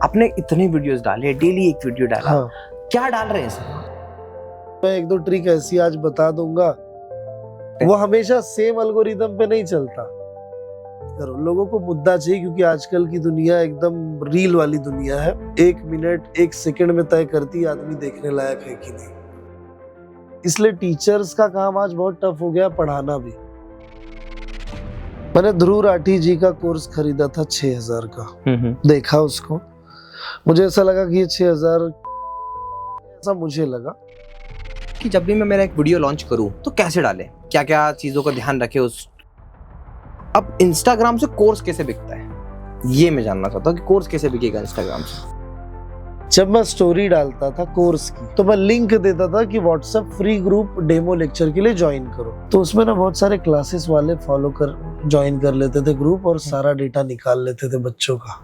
आपने इतने वीडियोस डाले, डेली एक वीडियो डाला, हाँ। क्या डाल रहे हैं सर? मैं एक दो ट्रिक ऐसी आज बता दूंगा, वो हमेशा सेम एल्गोरिदम पे नहीं चलता। करो, लोगों को मुद्दा चाहिए, क्योंकि आजकल की दुनिया एकदम रील वाली दुनिया है। 1 मिनट 1 सेकंड में तय करती है आदमी देखने लायक है कि नहीं। इसलिए टीचर्स का काम आज बहुत टफ हो गया, पढ़ाना भी। मैंने ध्रुव राठी जी का कोर्स खरीदा था 6000 का। देखा उसको, मुझे ऐसा लगा कि ये 6000, ऐसा मुझे लगा कि जब भी मैं मेरा एक वीडियो लॉन्च करूं तो कैसे डालें, क्या क्या चीजों का ध्यान रखें उस। अब इंस्टाग्राम से कोर्स कैसे बिकता है, ये मैं जानना चाहता हूँ कि कोर्स कैसे बिकेगा इंस्टाग्राम से। जब मैं स्टोरी डालता था कोर्स की, तो मैं लिंक देता था कि WhatsApp free group demo lecture के लिए ज्वाइन करो। तो उसमें ना बहुत सारे क्लासेस वाले फॉलो कर ज्वाइन कर लेते थे ग्रुप, और सारा डेटा निकाल लेते थे बच्चों का।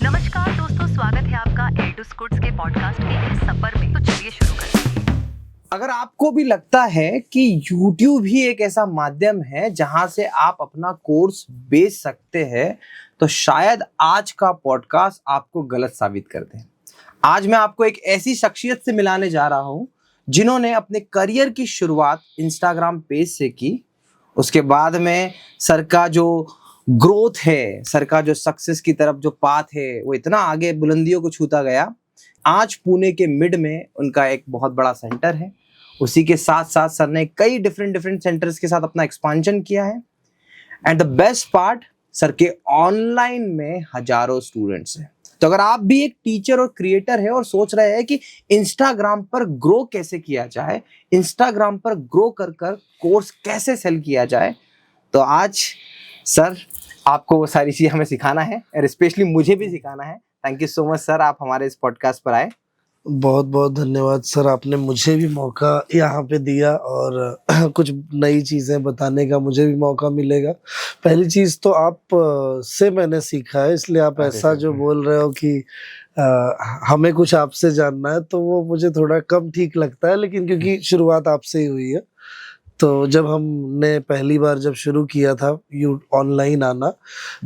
नमस्कार दोस्तों, स्वागत है आपका एयर टू स्कूट्स के पॉडकास्ट के इस सफर में। तो चलिए शुरू करते हैं। अगर आपको भी लगता है कि YouTube ही एक ऐसा माध्यम है जहां से आप अपना कोर्स बेच सकते हैं, तो शायद आज का पॉडकास्ट आपको गलत साबित कर दे। आज मैं आपको एक ऐसी शख्सियत से मिलाने जा रहा हूं जिन्होंने अपने करियर की शुरुआत इंस्टाग्राम पेज से की। उसके बाद में सर का जो ग्रोथ है, सर का जो सक्सेस की तरफ जो पाथ है, वो इतना आगे बुलंदियों को छूता गया। आज पुणे के मिड में उनका एक बहुत बड़ा सेंटर है। उसी के साथ साथ सर ने कई डिफरेंट सेंटर्स के साथ अपना एक्सपांशन किया है। And the best part, sir के ऑनलाइन में हजारों स्टूडेंट्स हैं। तो अगर आप भी एक टीचर और क्रिएटर है और सोच रहे हैं कि इंस्टाग्राम पर ग्रो कैसे किया जाए, इंस्टाग्राम पर ग्रो कर कोर्स कैसे सेल किया जाए, तो आज सर आपको वो सारी चीजें हमें सिखाना है, और स्पेशली मुझे भी सिखाना है। Thank you so much sir, आप हमारे इस पॉडकास्ट पर आए। बहुत बहुत धन्यवाद सर, आपने मुझे भी मौका यहाँ पे दिया, और कुछ नई चीजें बताने का मुझे भी मौका मिलेगा। पहली चीज तो आप से मैंने सीखा है, इसलिए आप ऐसा जो बोल रहे हो कि हमें कुछ आपसे जानना है, तो वो मुझे थोड़ा कम ठीक लगता है, लेकिन क्योंकि शुरुआत आपसे ही हुई है। तो जब हमने पहली बार जब शुरू किया था ऑनलाइन आना,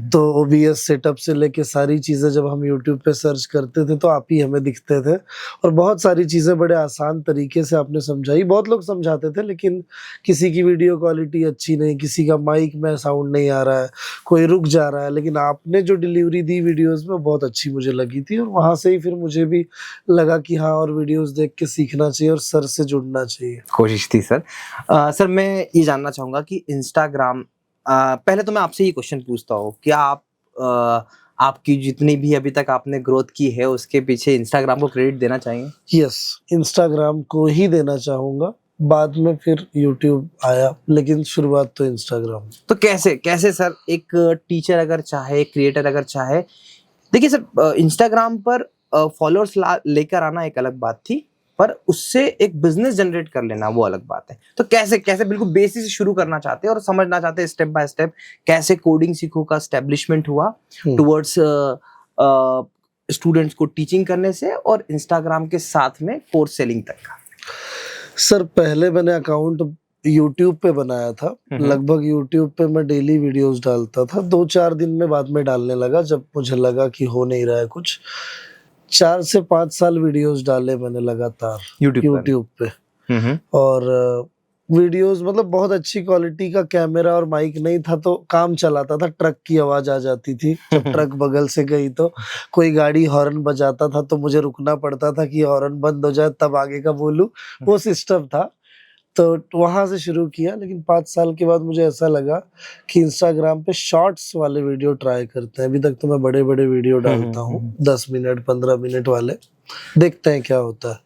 तो OBS सेटअप से लेके सारी चीज़ें जब हम YouTube पे सर्च करते थे तो आप ही हमें दिखते थे, और बहुत सारी चीज़ें बड़े आसान तरीके से आपने समझाई। बहुत लोग समझाते थे, लेकिन किसी की वीडियो क्वालिटी अच्छी नहीं, किसी का माइक में साउंड नहीं आ रहा है, कोई रुक जा रहा है, लेकिन आपने जो डिलीवरी दी वीडियोज़ में बहुत अच्छी मुझे लगी थी, और वहाँ से ही फिर मुझे भी लगा कि हाँ, और वीडियोज़ देख के सीखना चाहिए और सर से जुड़ना चाहिए। कोशिश थी सर। सर मैं ये जानना चाहूंगा कि इंस्टाग्राम, पहले तो मैं आपसे ये क्वेश्चन पूछता हूँ, क्या आप आपकी जितनी भी अभी तक आपने ग्रोथ की है उसके पीछे इंस्टाग्राम को क्रेडिट देना चाहेंगे? यस, इंस्टाग्राम को ही देना चाहूंगा। बाद में फिर यूट्यूब आया, लेकिन शुरुआत तो इंस्टाग्राम। तो कैसे कैसे सर, एक टीचर अगर चाहे, क्रिएटर अगर चाहे, देखिए सर, इंस्टाग्राम पर फॉलोअर्स लेकर आना एक अलग बात थी, पर उससे एक बिजनेस जनरेट कर लेना वो अलग बात है। तो कैसे कैसे बिल्कुल बेसिक से शुरू करना चाहते हैं और समझना चाहते हैं स्टेप बाय स्टेप, कैसे कोडिंग सीखो का एस्टेब्लिशमेंट हुआ टुवर्ड्स स्टूडेंट्स को टीचिंग करने से, और इंस्टाग्राम के साथ में कोर्स सेलिंग तक का। सर पहले मैंने अकाउंट यूट्यूब पे बनाया था। लगभग यूट्यूब पे मैं डेली वीडियोस डालता था। 2-4 दिन में बाद में डालने लगा, जब मुझे लगा कि हो नहीं रहा है कुछ। 4 से 5 साल वीडियोस डाले मैंने लगातार यूट्यूब पे। और वीडियोस मतलब बहुत अच्छी क्वालिटी का कैमरा और माइक नहीं था, तो काम चलाता था। ट्रक की आवाज आ जाती थी, जब ट्रक बगल से गई तो कोई गाड़ी हॉर्न बजाता था तो मुझे रुकना पड़ता था कि हॉर्न बंद हो जाए तब आगे का बोलूं, वो सिस्टम था। तो वहां से शुरू किया, लेकिन 5 साल के बाद मुझे ऐसा लगा कि इंस्टाग्राम पे शॉर्ट्स वाले वीडियो ट्राई करते हैं। अभी तक तो मैं बड़े बड़े वीडियो डालता हूँ, 10 मिनट 15 मिनट वाले, देखते हैं क्या होता है।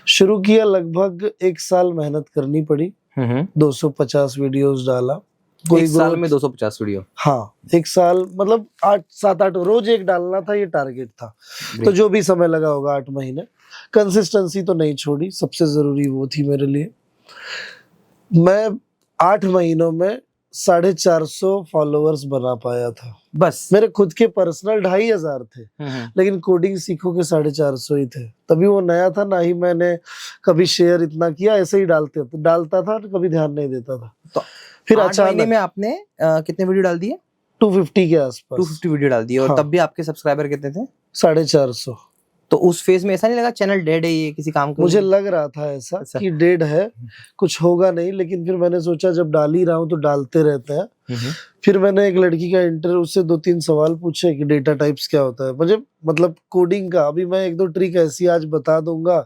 शुरू किया, लगभग 1 साल मेहनत करनी पड़ी। 250 वीडियोस डाला। एक साल में 250 वीडियो? हाँ, 1 साल मतलब 7-8 रोज एक डालना था, ये टारगेट था। तो जो भी समय लगा होगा 8 महीने। कंसिस्टेंसी तो नहीं छोड़ी, सबसे जरूरी वो थी मेरे लिए। मैं 8 महीनों में 450 फॉलोअर्स बना पाया था। बस मेरे खुद के पर्सनल 2500 थे, लेकिन कोडिंग सीखो के 450 ही थे। तभी वो नया था, ना ही मैंने कभी शेयर इतना किया, ऐसे ही डालता था, कभी ध्यान नहीं देता था। तो फिर 8 महीने अचानक में आपने कितने वीडियो डाल दिए? 250 के आसपास। 250 वीडियो डाल दी और हाँ। तब भी आपके सब्सक्राइबर कितने थे? 450। तो उस फेज में ऐसा नहीं लगा चैनल डेड है, ये किसी काम को मुझे लग रहा था ऐसा अच्छा। कि डेड है, कुछ होगा नहीं, लेकिन फिर मैंने सोचा जब डाल ही रहा हूँ तो डालते रहते हैं। हम्म, फिर मैंने एक लड़की का इंटरव्यू से 2-3 सवाल पूछे कि डेटा टाइप्स क्या होता है, मुझे मतलब कोडिंग का। अभी मैं 1-2 ट्रिक ऐसी आज बता दूंगा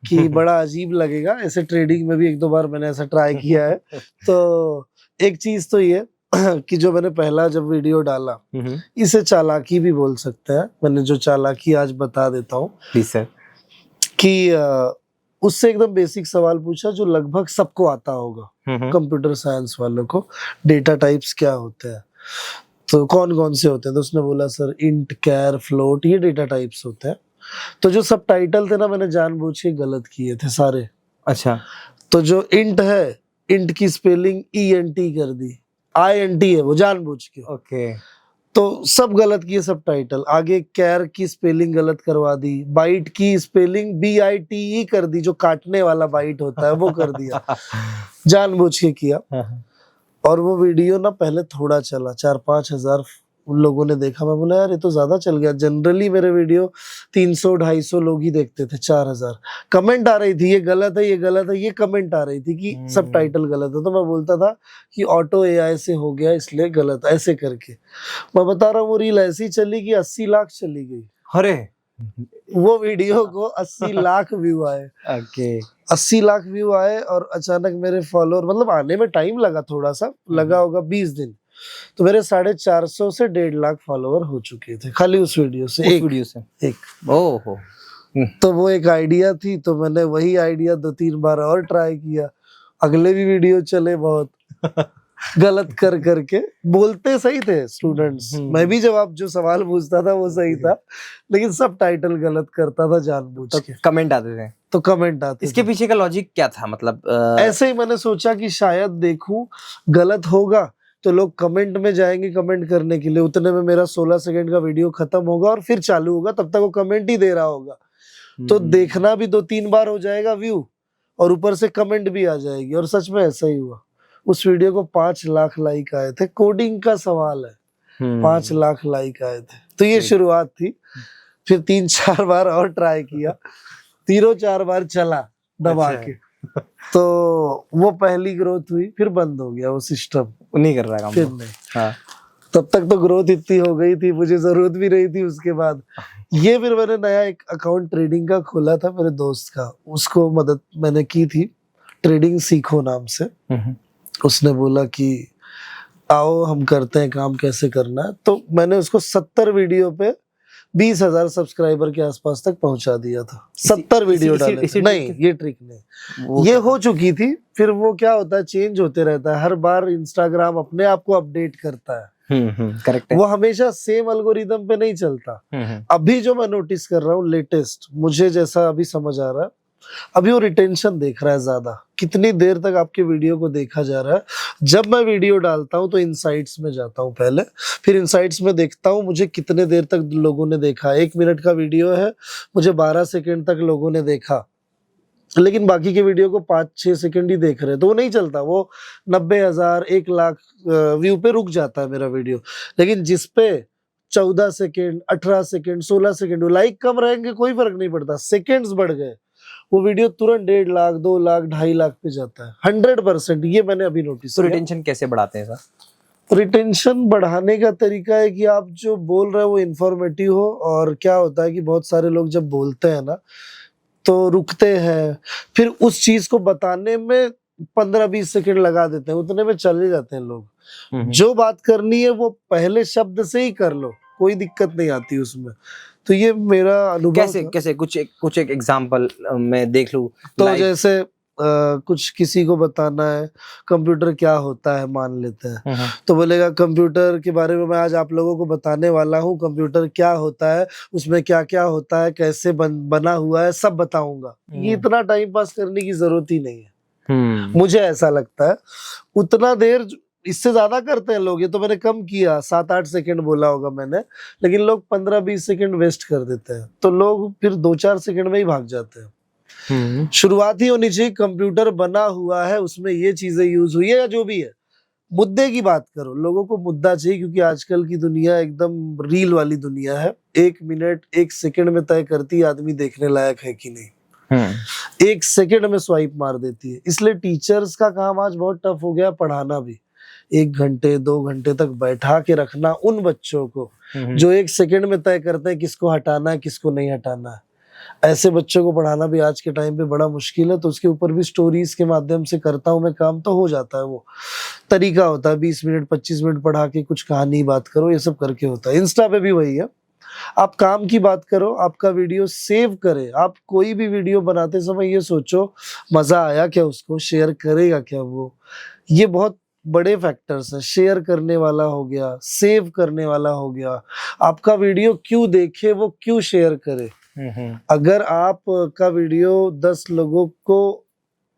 कि बड़ा अजीब लगेगा। ऐसे ट्रेडिंग में भी 1-2 बार मैंने ऐसा ट्राई किया है। तो एक चीज तो ये कि जो मैंने पहला जब वीडियो डाला, इसे चालाकी भी बोल सकते हैं। मैंने जो चालाकी आज बता देता हूँ प्लीज सर। कि उससे एकदम बेसिक सवाल पूछा जो लगभग सबको आता होगा, कंप्यूटर साइंस वालों को। डेटा टाइप्स क्या होते हैं, तो कौन कौन से होते हैं? तो उसने बोला सर इंट, कैर, फ्लोट, ये डेटा टाइप्स होते हैं। तो जो सब टाइटल थे ना, मैंने जानबूझ के गलत किए थे सारे। अच्छा। तो जो इंट है, इंट की स्पेलिंग ENT कर दी, INT है वो जानबूझ के। ओके। तो सब गलत किए सब टाइटल। आगे कैर की स्पेलिंग गलत करवा दी, बाइट की स्पेलिंग BITE कर दी, जो काटने वाला बाइट होता है वो कर दिया, जानबूझ के किया। और वो वीडियो ना पहले थोड़ा चला, 4-5 हजार उन लोगों ने देखा। मैं बोला यार ये तो ज्यादा चल गया। जनरली मेरे वीडियो 300-250 लोग ही देखते थे। 4000 कमेंट आ रही थी, ये गलत है, ये गलत है, ये कमेंट आ रही थी कि सब टाइटल गलत है। तो मैं बोलता था कि ऑटो AI से हो गया इसलिए गलत, ऐसे करके। मैं बता रहा हूँ वो रील ऐसी चली कि 80 लाख चली गई। अरे वो वीडियो को 80 लाख व्यू आए। ओके। 80 लाख व्यू आए और अचानक मेरे फॉलोअर, मतलब आने में टाइम लगा, थोड़ा सा लगा होगा 20 दिन। तो मेरे 450 से 1.5 लाख फॉलोअर हो चुके थे खाली उस वीडियो से। एक वीडियो से एक ओहो। तो वो एक आइडिया थी, तो मैंने वही आइडिया 2-3 बार और ट्राई किया। अगले भी वीडियो चले बहुत गलत कर करके। बोलते सही थे स्टूडेंट्स, मैं भी जवाब जो सवाल पूछता था वो सही था, लेकिन सब टाइटल गलत करता था जानबूझ तो के। कमेंट आते थे। तो कमेंट आते इसके थे। पीछे का लॉजिक क्या था? मतलब ऐसे ही मैंने सोचा कि शायद देखूं गलत होगा तो लोग कमेंट में जाएंगे कमेंट करने के लिए। उतने में मेरा 16 सेकंड का वीडियो खत्म होगा और फिर चालू होगा, तब तक वो कमेंट ही दे रहा होगा। तो देखना भी 2-3 बार हो जाएगा व्यू, और ऊपर से कमेंट भी आ जाएगी। और सच में ऐसा ही हुआ। उस वीडियो को 5 लाख लाइक आए थे। कोडिंग का सवाल है, 5 लाख लाइक आए थे। तो ये शुरुआत थी। फिर 3-4 बार और ट्राई किया, 3-4 बार चला दबा अच्छा। के। तो वो पहली ग्रोथ हुई, फिर बंद हो गया वो सिस्टम, नहीं कर रहा काम फिर वो। नहीं। हाँ। तब तक तो ग्रोथ इतनी हो गई थी, मुझे जरूरत भी नहीं थी उसके बाद। ये फिर मैंने नया एक अकाउंट ट्रेडिंग का खोला था मेरे दोस्त का, उसको मदद मैंने की थी, ट्रेडिंग सीखो नाम से। उसने बोला कि आओ हम करते हैं काम, कैसे करना है। तो मैंने उसको 70 वीडियो पे 20,000 सब्सक्राइबर के आसपास तक पहुंचा दिया था। 70 वीडियो डाले थे। नहीं, ये ट्रिक नहीं, ये हो चुकी थी। फिर वो क्या होता है, चेंज होते रहता है हर बार। इंस्टाग्राम अपने आप को अपडेट करता है। करेक्ट है। वो हमेशा सेम एल्गोरिदम पे नहीं चलता। अभी जो मैं नोटिस कर रहा हूँ लेटेस्ट, मुझे जैसा अभी समझ आ रहा है, अभी वो रिटेंशन देख रहा है ज्यादा, कितनी देर तक आपके वीडियो को देखा जा रहा है। जब मैं वीडियो डालता हूं तो इनसाइट्स में जाता हूं पहले, फिर इनसाइट्स में देखता हूं मुझे कितने देर तक लोगों ने देखा। 1 मिनट का वीडियो है, मुझे 12 सेकंड तक लोगों ने देखा, लेकिन बाकी के वीडियो को 5-6 सेकंड ही देख रहे हैं, तो वो नहीं चलता। वो 90,000 1 लाख व्यू पे रुक जाता है मेरा वीडियो। लेकिन जिसपे 14 सेकंड 18 सेकंड 16 सेकंड, लाइक कम रहेंगे कोई फर्क नहीं पड़ता, सेकंड्स बढ़ गए, वो वीडियो तुरंत 1.5 लाख 2 लाख 2.5 लाख पे जाता है 100%। ये मैंने अभी नोटिस तो किया। रिटेंशन कैसे बढ़ाते हैं सर? रिटेंशन बढ़ाने का तरीका है कि आप जो बोल रहे हो वो इंफॉर्मेटिव हो। और क्या होता है कि बहुत सारे लोग जब बोलते हैं ना तो रुकते हैं, फिर उस चीज को बताने में 15-20 सेकंड लगा देते हैं, उतने में चले जाते हैं लोग। जो बात करनी है वो पहले शब्द से ही कर लो, कोई दिक्कत नहीं आती उसमें। तो ये मेरा अनुभव कैसे था। कैसे कुछ एक एग्जांपल मैं देख लूं। तो जैसे कुछ किसी को बताना है कंप्यूटर क्या होता है, मान लेते हैं, तो बोलेगा कंप्यूटर के बारे में मैं आज आप लोगों को बताने वाला हूँ, कंप्यूटर क्या होता है, उसमें क्या क्या होता है, कैसे बना हुआ है, सब बताऊंगा। ये इतना टाइम पास करने की जरूरत ही नहीं है, मुझे ऐसा लगता है। उतना देर इससे ज्यादा करते हैं लोग, ये तो मैंने कम किया, 7-8 सेकंड बोला होगा मैंने, लेकिन लोग 15-20 सेकंड वेस्ट कर देते हैं। तो लोग फिर 2-4 सेकंड में ही भाग जाते हैं। शुरुआत ही होनी चाहिए, कंप्यूटर बना हुआ है, उसमें ये चीजें यूज हुई है या जो भी है, मुद्दे की बात करो, लोगों को मुद्दा चाहिए, क्योंकि आजकल की दुनिया एकदम रील वाली दुनिया है। 1 मिनट 1 सेकंड में तय करती है आदमी देखने लायक है कि नहीं। 1 सेकंड में स्वाइप मार देती है। इसलिए टीचर्स का काम आज बहुत टफ हो गया, पढ़ाना भी। 1 घंटे 2 घंटे तक बैठा के रखना उन बच्चों को जो 1 सेकंड में तय करते हैं किसको हटाना है किसको नहीं हटाना है। ऐसे बच्चों को पढ़ाना भी आज के टाइम पे बड़ा मुश्किल है। तो उसके ऊपर भी स्टोरीज के माध्यम से करता हूँ मैं काम, तो हो जाता है। वो तरीका होता है 20 मिनट 25 मिनट पढ़ा के कुछ कहानी बात करो, ये सब करके होता है। इंस्टा पे भी वही है, आप काम की बात करो, आपका वीडियो सेव करे। आप कोई भी वीडियो बनाते समय ये सोचो मजा आया क्या, उसको शेयर करेगा क्या वो। ये बहुत बड़े फैक्टर्स हैं। शेयर करने वाला हो गया, सेव करने वाला हो गया, आपका वीडियो क्यों देखे वो क्यों शेयर करे। अगर आपका वीडियो 10 लोगों को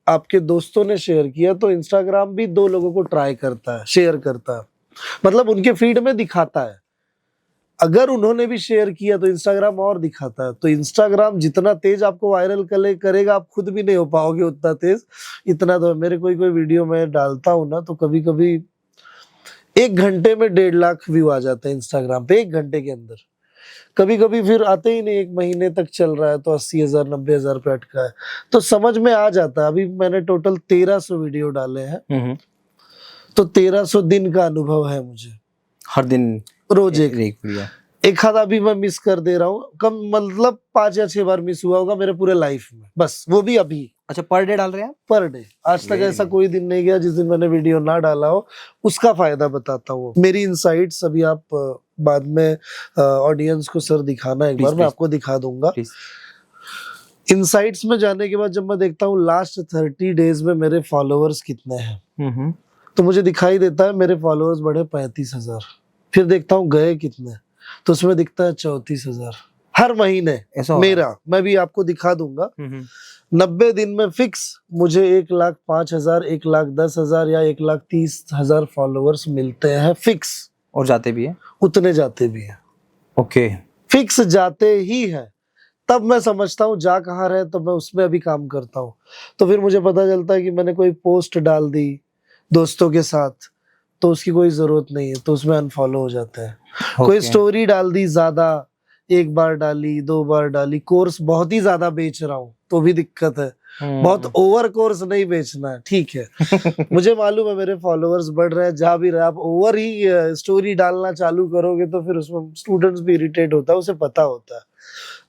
आपके दोस्तों ने शेयर किया तो इंस्टाग्राम भी 2 लोगों को ट्राई करता है, शेयर करता है, मतलब उनके फीड में दिखाता है। अगर उन्होंने भी शेयर किया तो इंस्टाग्राम और दिखाता है। तो इंस्टाग्राम जितना तेज आपको वायरल करेगा, आप खुद भी नहीं हो पाओगे उतना तेज। इतना तो मेरे कोई वीडियो में डालता हूँ ना, तो कभी कभी 1 घंटे में 1.5 लाख व्यू आ जाते हैं इंस्टाग्राम पे, 1 घंटे के अंदर। कभी कभी फिर आते ही नहीं, 1 महीने तक चल रहा है तो 80,000 90,000 पे अटका है। तो समझ में आ जाता है। अभी मैंने टोटल 1300 वीडियो डाले हैं, तो 1300 दिन का अनुभव है मुझे। हर दिन रोज एक वीडियो। एक आधा भी मैं मिस कर दे रहा हूँ, कम मतलब 5 या 6 बार मिस हुआ होगा मेरे पूरे लाइफ में, बस वो भी अभी। अच्छा, पर डे डाल रहे हैं? Per day. आज तक ऐसा कोई दिन नहीं गया जिस दिन मैंने वीडियो ना डाला हो। उसका फायदा बताता हूँ, मेरी इनसाइट्स अभी आप बाद में ऑडियंस को सर दिखाना एक बार, मैं आपको दिखा दूंगा। इनसाइट्स में जाने के बाद जब मैं देखता हूँ लास्ट 30 डेज में मेरे फॉलोअर्स कितने हैं, तो मुझे दिखाई देता है मेरे फॉलोअर्स बढ़े 35,000। फिर देखता हूँ गए कितने, तो उसमें दिखता है 34,000 हर महीने मेरा। मैं भी आपको दिखा दूंगा। 90 दिन में फिक्स मुझे 1,05,000 1,10,000 या 1,30,000 फॉलोअर्स मिलते हैं फिक्स। और जाते भी है? उतने जाते भी हैं। ओके, फिक्स जाते ही है। तब मैं समझता हूँ जा कहाँ रहे, तो मैं उसमें अभी काम करता हूँ। तो फिर मुझे पता चलता है कि मैंने कोई पोस्ट डाल दी दोस्तों के साथ तो उसकी कोई जरूरत नहीं है, तो उसमें अनफॉलो हो जाता है। कोई स्टोरी डाल दी ज्यादा, 1 बार डाली 2 बार डाली, कोर्स बहुत ही ज्यादा बेच रहा हूँ तो भी दिक्कत है। बहुत ओवर कोर्स नहीं बेचना है, ठीक है। मुझे मालूम है मेरे फॉलोअर्स बढ़ रहे हैं, जा भी रहे, आप ओवर ही स्टोरी डालना चालू करोगे तो फिर उसमें स्टूडेंट्स भी इरिटेट होता है, उसे पता होता है।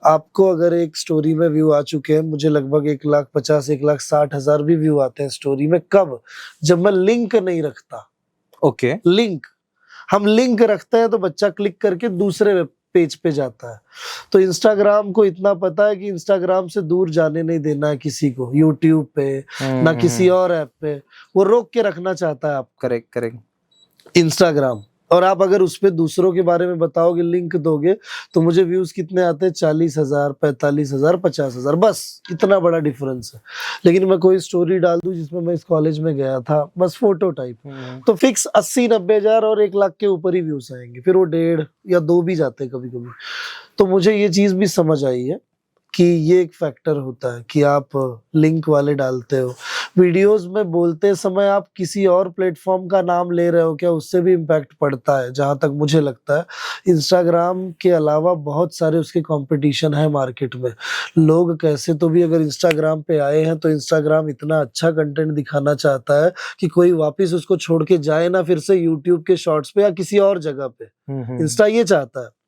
आपको अगर एक स्टोरी में व्यू आ चुके हैं, मुझे लगभग 1,50,000 1,60,000 भी व्यू आते हैं स्टोरी में। कब? जब मैं लिंक नहीं रखता। ओके, लिंक, हम लिंक रखते हैं तो बच्चा क्लिक करके दूसरे पेज पे जाता है। तो इंस्टाग्राम को इतना पता है कि इंस्टाग्राम से दूर जाने नहीं देना है किसी को, यूट्यूब पे ना किसी और ऐप पे, वो रोक के रखना चाहता है आप। Correct Instagram. और आप अगर उस पे दूसरों के बारे में बताओगे, लिंक दोगे, तो मुझे व्यूज कितने आते हैं? 40,000 45,000 50,000, बस इतना बड़ा डिफरेंस है। लेकिन मैं कोई स्टोरी डाल दूं जिसमें मैं इस कॉलेज में गया था, बस फोटो टाइप, तो फिक्स 80-90,000 और 1 लाख के ऊपर ही व्यूज आएंगे। फिर वो 1.5 या 2 भी जाते हैं कभी कभी। तो मुझे ये चीज भी समझ आई है कि ये एक फैक्टर होता है कि आप लिंक वाले डालते हो। वीडियोस में बोलते समय आप किसी और प्लेटफॉर्म का नाम ले रहे हो क्या, उससे भी इम्पैक्ट पड़ता है जहां तक मुझे लगता है। इंस्टाग्राम के अलावा बहुत सारे उसके कंपटीशन है मार्केट में। लोग कैसे तो भी अगर इंस्टाग्राम पे आए हैं तो इंस्टाग्राम इतना अच्छा कंटेंट दिखाना चाहता है कि कोई वापस उसको छोड़ के जाए ना फिर से यूट्यूब के शॉर्ट्स पे या किसी और जगह पे। इंस्टा ये चाहता है।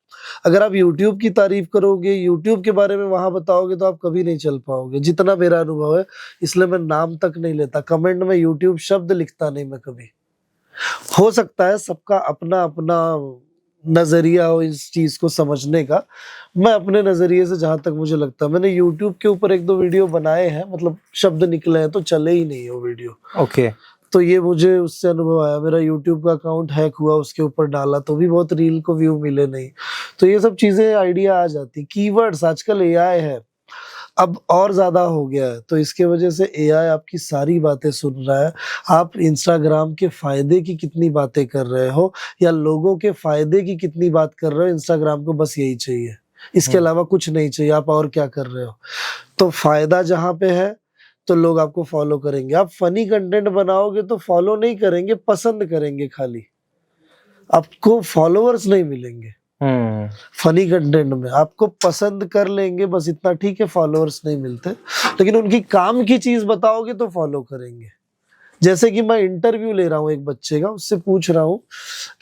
अगर आप YouTube की तारीफ करोगे, YouTube के बारे में वहां बताओगे, तो आप कभी नहीं चल पाओगे, जितना मेरा अनुभव है। इसलिए मैं नाम तक नहीं लेता, कमेंट में YouTube शब्द लिखता नहीं मैं कभी। हो सकता है सबका अपना अपना नजरिया हो इस चीज को समझने का। मैं अपने नजरिए से जहां तक मुझे लगता है, मैंने YouTube के ऊपर 1-2 वीडियो बनाए हैं, मतलब शब्द निकले हैं तो चले ही नहीं वो वीडियो। ओके, तो ये मुझे उससे अनुभव आया। मेरा YouTube का अकाउंट हैक हुआ, उसके ऊपर डाला तो भी बहुत रील को व्यू मिले नहीं। तो ये सब चीजें आइडिया आ जाती। कीवर्ड्स, आजकल AI है, अब और ज्यादा हो गया है, तो इसके वजह से AI आपकी सारी बातें सुन रहा है। आप इंस्टाग्राम के फायदे की कितनी बातें कर रहे हो या लोगों के फायदे की कितनी बात कर रहे हो, इंस्टाग्राम को बस यही चाहिए, इसके अलावा कुछ नहीं चाहिए। आप और क्या कर रहे हो? तो फायदा जहाँ पे है, तो लोग आपको फॉलो करेंगे। आप फनी कंटेंट बनाओगे तो फॉलो नहीं करेंगे, पसंद करेंगे खाली, आपको फॉलोअर्स नहीं मिलेंगे। फनी कंटेंट में आपको पसंद कर लेंगे, बस इतना ठीक है, फॉलोअर्स नहीं मिलते। लेकिन उनकी काम की चीज बताओगे तो फॉलो करेंगे। जैसे कि मैं इंटरव्यू ले रहा हूँ एक बच्चे का, उससे पूछ रहा हूँ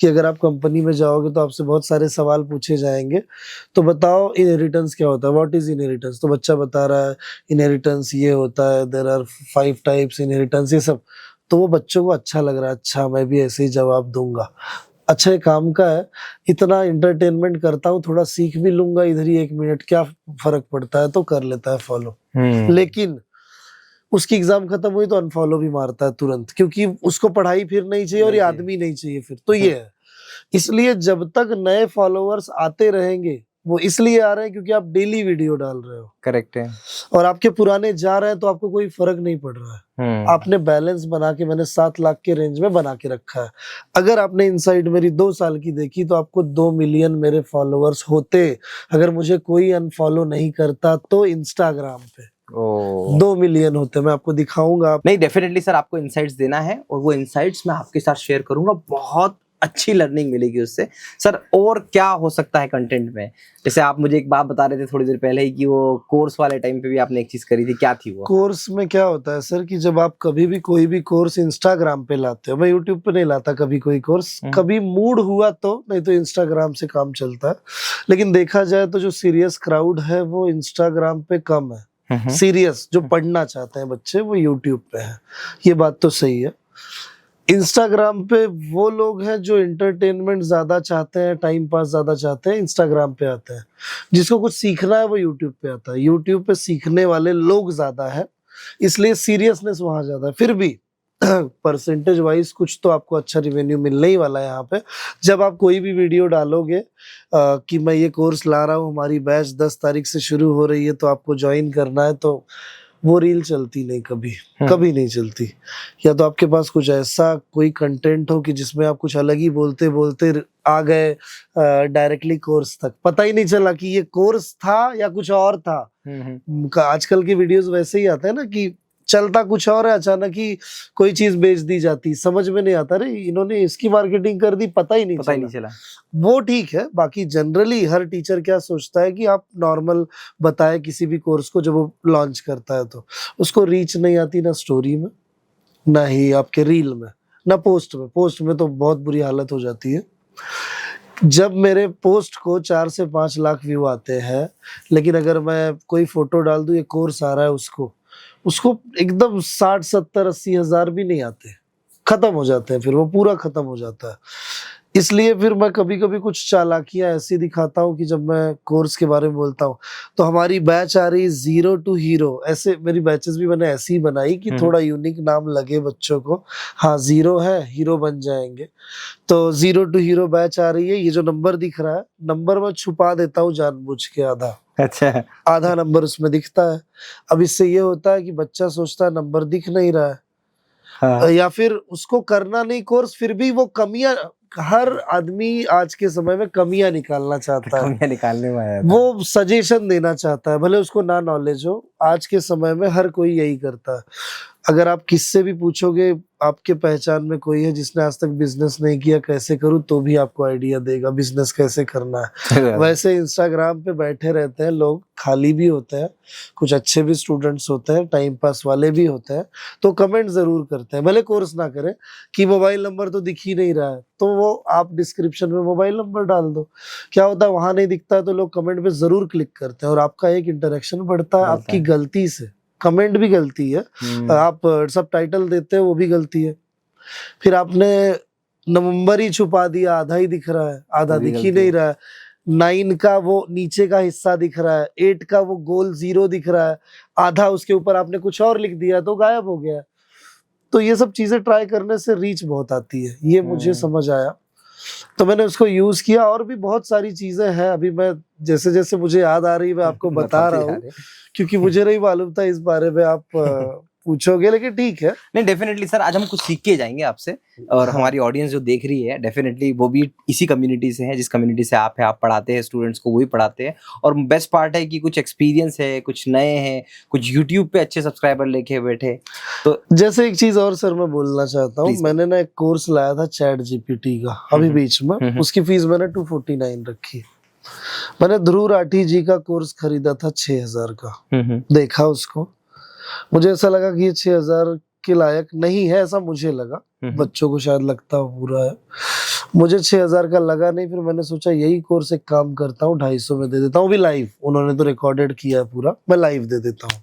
कि अगर आप कंपनी में जाओगे तो आपसे बहुत सारे सवाल पूछे जाएंगे, तो बताओ इनहेरिटेंस क्या होता है, व्हाट इज इनहेरिटेंस। तो बच्चा बता रहा है इनहेरिटेंस ये होता है, देयर आर 5 टाइप्स इनहेरिटेंस, ये सब। तो वो बच्चों को अच्छा लग रहा है, अच्छा मैं भी ऐसे ही जवाब दूंगा। अच्छा, ये काम का है, इतना इंटरटेनमेंट करता हूँ, थोड़ा सीख भी लूंगा इधर ही 1 मिनट, क्या फर्क पड़ता है, तो कर लेता है फॉलो। लेकिन उसकी एग्जाम खत्म हुई तो अनफॉलो भी मारता है तुरंत, क्योंकि उसको पढ़ाई फिर नहीं चाहिए और ये आदमी नहीं चाहिए फिर। तो ये है, इसलिए जब तक नए फॉलोअर्स आते रहेंगे, वो इसलिए आ रहे हैं क्योंकि आप डेली वीडियो डाल रहे हो। करेक्ट है। और आपके पुराने जा रहे हैं तो आपको कोई फर्क नहीं पड़ रहा है। आपने बैलेंस बना के, मैंने 7 लाख के रेंज में बना के रखा है। अगर आपने इनसाइड मेरी 2 साल की देखी तो आपको 2 मिलियन मेरे फॉलोअर्स होते, अगर मुझे कोई अनफॉलो नहीं करता तो इंस्टाग्राम पे 2 मिलियन होते। मैं आपको दिखाऊंगा। नहीं, डेफिनेटली सर, आपको इनसाइट्स देना है और वो इनसाइट्स मैं आपके साथ शेयर करूंगा, बहुत अच्छी लर्निंग मिलेगी उससे। सर, और क्या हो सकता है कंटेंट में? जैसे आप मुझे एक बात बता रहे थे थोड़ी देर पहले ही कि वो कोर्स वाले टाइम पे भी आपने एक चीज करी थी, क्या थी वो? कोर्स में क्या होता है सर कि जब आप कभी भी कोई भी कोर्स इंस्टाग्राम पे लाते हो, मैं यूट्यूब पे नहीं लाता कभी कोई कोर्स, कभी मूड हुआ तो, नहीं तो इंस्टाग्राम से काम चलता है। लेकिन देखा जाए तो जो सीरियस क्राउड है वो इंस्टाग्राम पे कम है। सीरियस जो पढ़ना चाहते हैं बच्चे वो यूट्यूब पे है, ये बात तो सही है। इंस्टाग्राम पे वो लोग हैं जो एंटरटेनमेंट ज्यादा चाहते हैं, टाइम पास ज्यादा चाहते हैं, इंस्टाग्राम पे आते हैं। जिसको कुछ सीखना है वो यूट्यूब पे आता है। यूट्यूब पे सीखने वाले लोग ज्यादा है, इसलिए सीरियसनेस वहां ज्यादा है। फिर भी परसेंटेज वाइज कुछ तो आपको अच्छा रिवेन्यू मिलने ही वाला है यहाँ पे। जब आप कोई भी वीडियो डालोगे कि मैं ये कोर्स ला रहा हूँ, हमारी बैच 10 तारीख से शुरू हो रही है, तो आपको ज्वाइन करना है, तो वो रील चलती नहीं, कभी कभी नहीं चलती। या तो आपके पास कुछ ऐसा कोई कंटेंट हो कि जिसमें आप कुछ अलग ही बोलते बोलते आ गए डायरेक्टली कोर्स तक, पता ही नहीं चला कि ये कोर्स था या कुछ और था। आजकल की वीडियोस वैसे ही आते हैं ना कि चलता कुछ और है, अचानक ही कोई चीज बेच दी जाती, समझ में नहीं आता, रे इन्होंने इसकी मार्केटिंग कर दी, पता ही नहीं चला। वो ठीक है। बाकी जनरली हर टीचर क्या सोचता है कि आप नॉर्मल बताए किसी भी कोर्स को, जब वो लॉन्च करता है तो उसको रीच नहीं आती, ना स्टोरी में, ना ही आपके रील में, ना पोस्ट में। पोस्ट में तो बहुत बुरी हालत हो जाती है। जब मेरे पोस्ट को 4 से 5 लाख व्यू आते हैं, लेकिन अगर मैं कोई फोटो डाल दूं ये कोर्स आ रहा है, उसको एकदम 60, 70, 80 हजार भी नहीं आते, खत्म हो जाते हैं, फिर वो पूरा खत्म हो जाता है। इसलिए फिर मैं कभी कभी कुछ चालाकियां ऐसी दिखाता हूँ कि जब मैं कोर्स के बारे में बोलता हूँ तो हमारी बैच आ रही 0 to हीरो। ऐसे मेरी बैचेस भी मैंने ऐसी ही बनाई कि थोड़ा यूनिक नाम लगे बच्चों को। हाँ, 0 है, हीरो बन जाएंगे। तो 0 to हीरो बैच आ रही है। ये जो नंबर दिख रहा है, नंबर मैं छुपा देता हूँ जानबूझ के, अच्छा, आधा नंबर उसमें दिखता है। अब इससे ये होता है कि बच्चा सोचता है नंबर दिख नहीं रहा है। हाँ। या फिर उसको करना नहीं कोर्स, फिर भी वो कमियां, हर आदमी आज के समय में कमियां निकालना चाहता है, कमियां निकालने में आया था। वो सजेशन देना चाहता है, भले उसको ना नॉलेज हो। आज के समय में हर कोई यही करता है। अगर आप किससे भी पूछोगे, आपके पहचान में कोई है जिसने आज तक बिजनेस नहीं किया, कैसे करूं, तो भी आपको आइडिया देगा बिजनेस कैसे करना है। वैसे इंस्टाग्राम पे बैठे रहते हैं लोग, खाली भी होते हैं, कुछ अच्छे भी स्टूडेंट्स होते हैं, टाइम पास वाले भी होते हैं, तो कमेंट जरूर करते हैं, भले कोर्स ना करें, कि मोबाइल नंबर तो दिख ही नहीं रहा है, तो वो आप डिस्क्रिप्शन में मोबाइल नंबर डाल दो। क्या होता है, वहां नहीं दिखता है तो लोग कमेंट पे जरूर क्लिक करते हैं और आपका एक इंटरेक्शन बढ़ता है। आपकी गलती से कमेंट भी गलती है, आप सब टाइटल देते हैं वो भी गलती है। फिर आपने नवंबर ही छुपा दिया, आधा ही दिख रहा है, आधा दिख ही नहीं रहा है। 9 का वो नीचे का हिस्सा दिख रहा है, 8 का वो गोल 0 दिख रहा है, आधा उसके ऊपर आपने कुछ और लिख दिया तो गायब हो गया। तो ये सब चीजें ट्राई करने से रीच बहुत आती है, ये मुझे समझ आया, तो मैंने उसको यूज किया। और भी बहुत सारी चीजें हैं, अभी मैं जैसे जैसे मुझे याद आ रही है मैं आपको बता रहा हूँ, क्योंकि मुझे नहीं मालूम था इस बारे में आप पूछोगे, लेकिन ठीक है। नहीं डेफिनेटली सर, आज हम कुछ सीख के जाएंगे आपसे, और हाँ। हमारी ऑडियंस जो देख रही है डेफिनेटली वो भी इसी कम्युनिटी से है, जिस कम्युनिटी से आप है, आप पढ़ाते हैं स्टूडेंट्स को, वही पढ़ाते हैं। और बेस्ट पार्ट है कि कुछ एक्सपीरियंस है, कुछ नए हैं, कुछ यूट्यूब पे अच्छे सब्सक्राइबर लेके बैठे। तो जैसे एक चीज और सर मैं बोलना चाहता हूँ, Please. मैंने ना एक कोर्स लाया था चैट जीपीटी का अभी बीच में, उसकी फीस मैंने 249 रखी। मैंने ध्रुव राठी जी का कोर्स खरीदा था 6000 का। देखा उसको, मुझे ऐसा लगा कि ये 6000 के लायक नहीं है, ऐसा मुझे लगा। बच्चों को शायद लगता हो पूरा है, मुझे 6000 का लगा नहीं। फिर मैंने सोचा यही कोर्स एक काम करता हूँ, 250 में दे देता हूँ भी लाइव। उन्होंने तो रिकॉर्डेड किया है पूरा, मैं लाइव दे देता हूँ।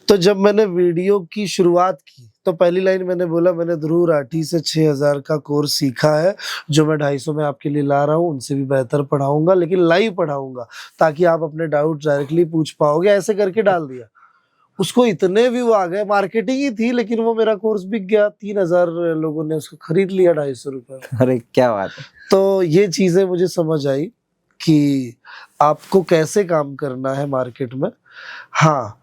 तो जब मैंने वीडियो की शुरुआत की तो पहली लाइन मैंने बोला, मैंने ध्रुव राठी से 6000 का कोर्स सीखा है, जो मैं 250 में आपके लिए ला रहा हूँ। उनसे भी बेहतर पढ़ाऊंगा, लेकिन लाइव पढ़ाऊंगा, ताकि आप अपने डाउट डायरेक्टली पूछ पाओगे। ऐसे करके डाल दिया। उसको इतने व्यू आ गए, मार्केटिंग ही थी, लेकिन वो मेरा कोर्स बिक गया। 3000 लोगों ने उसको खरीद लिया 250 रुपए। अरे क्या बात है। तो ये चीजें मुझे समझ आई कि आपको कैसे काम करना है मार्केट में। हाँ,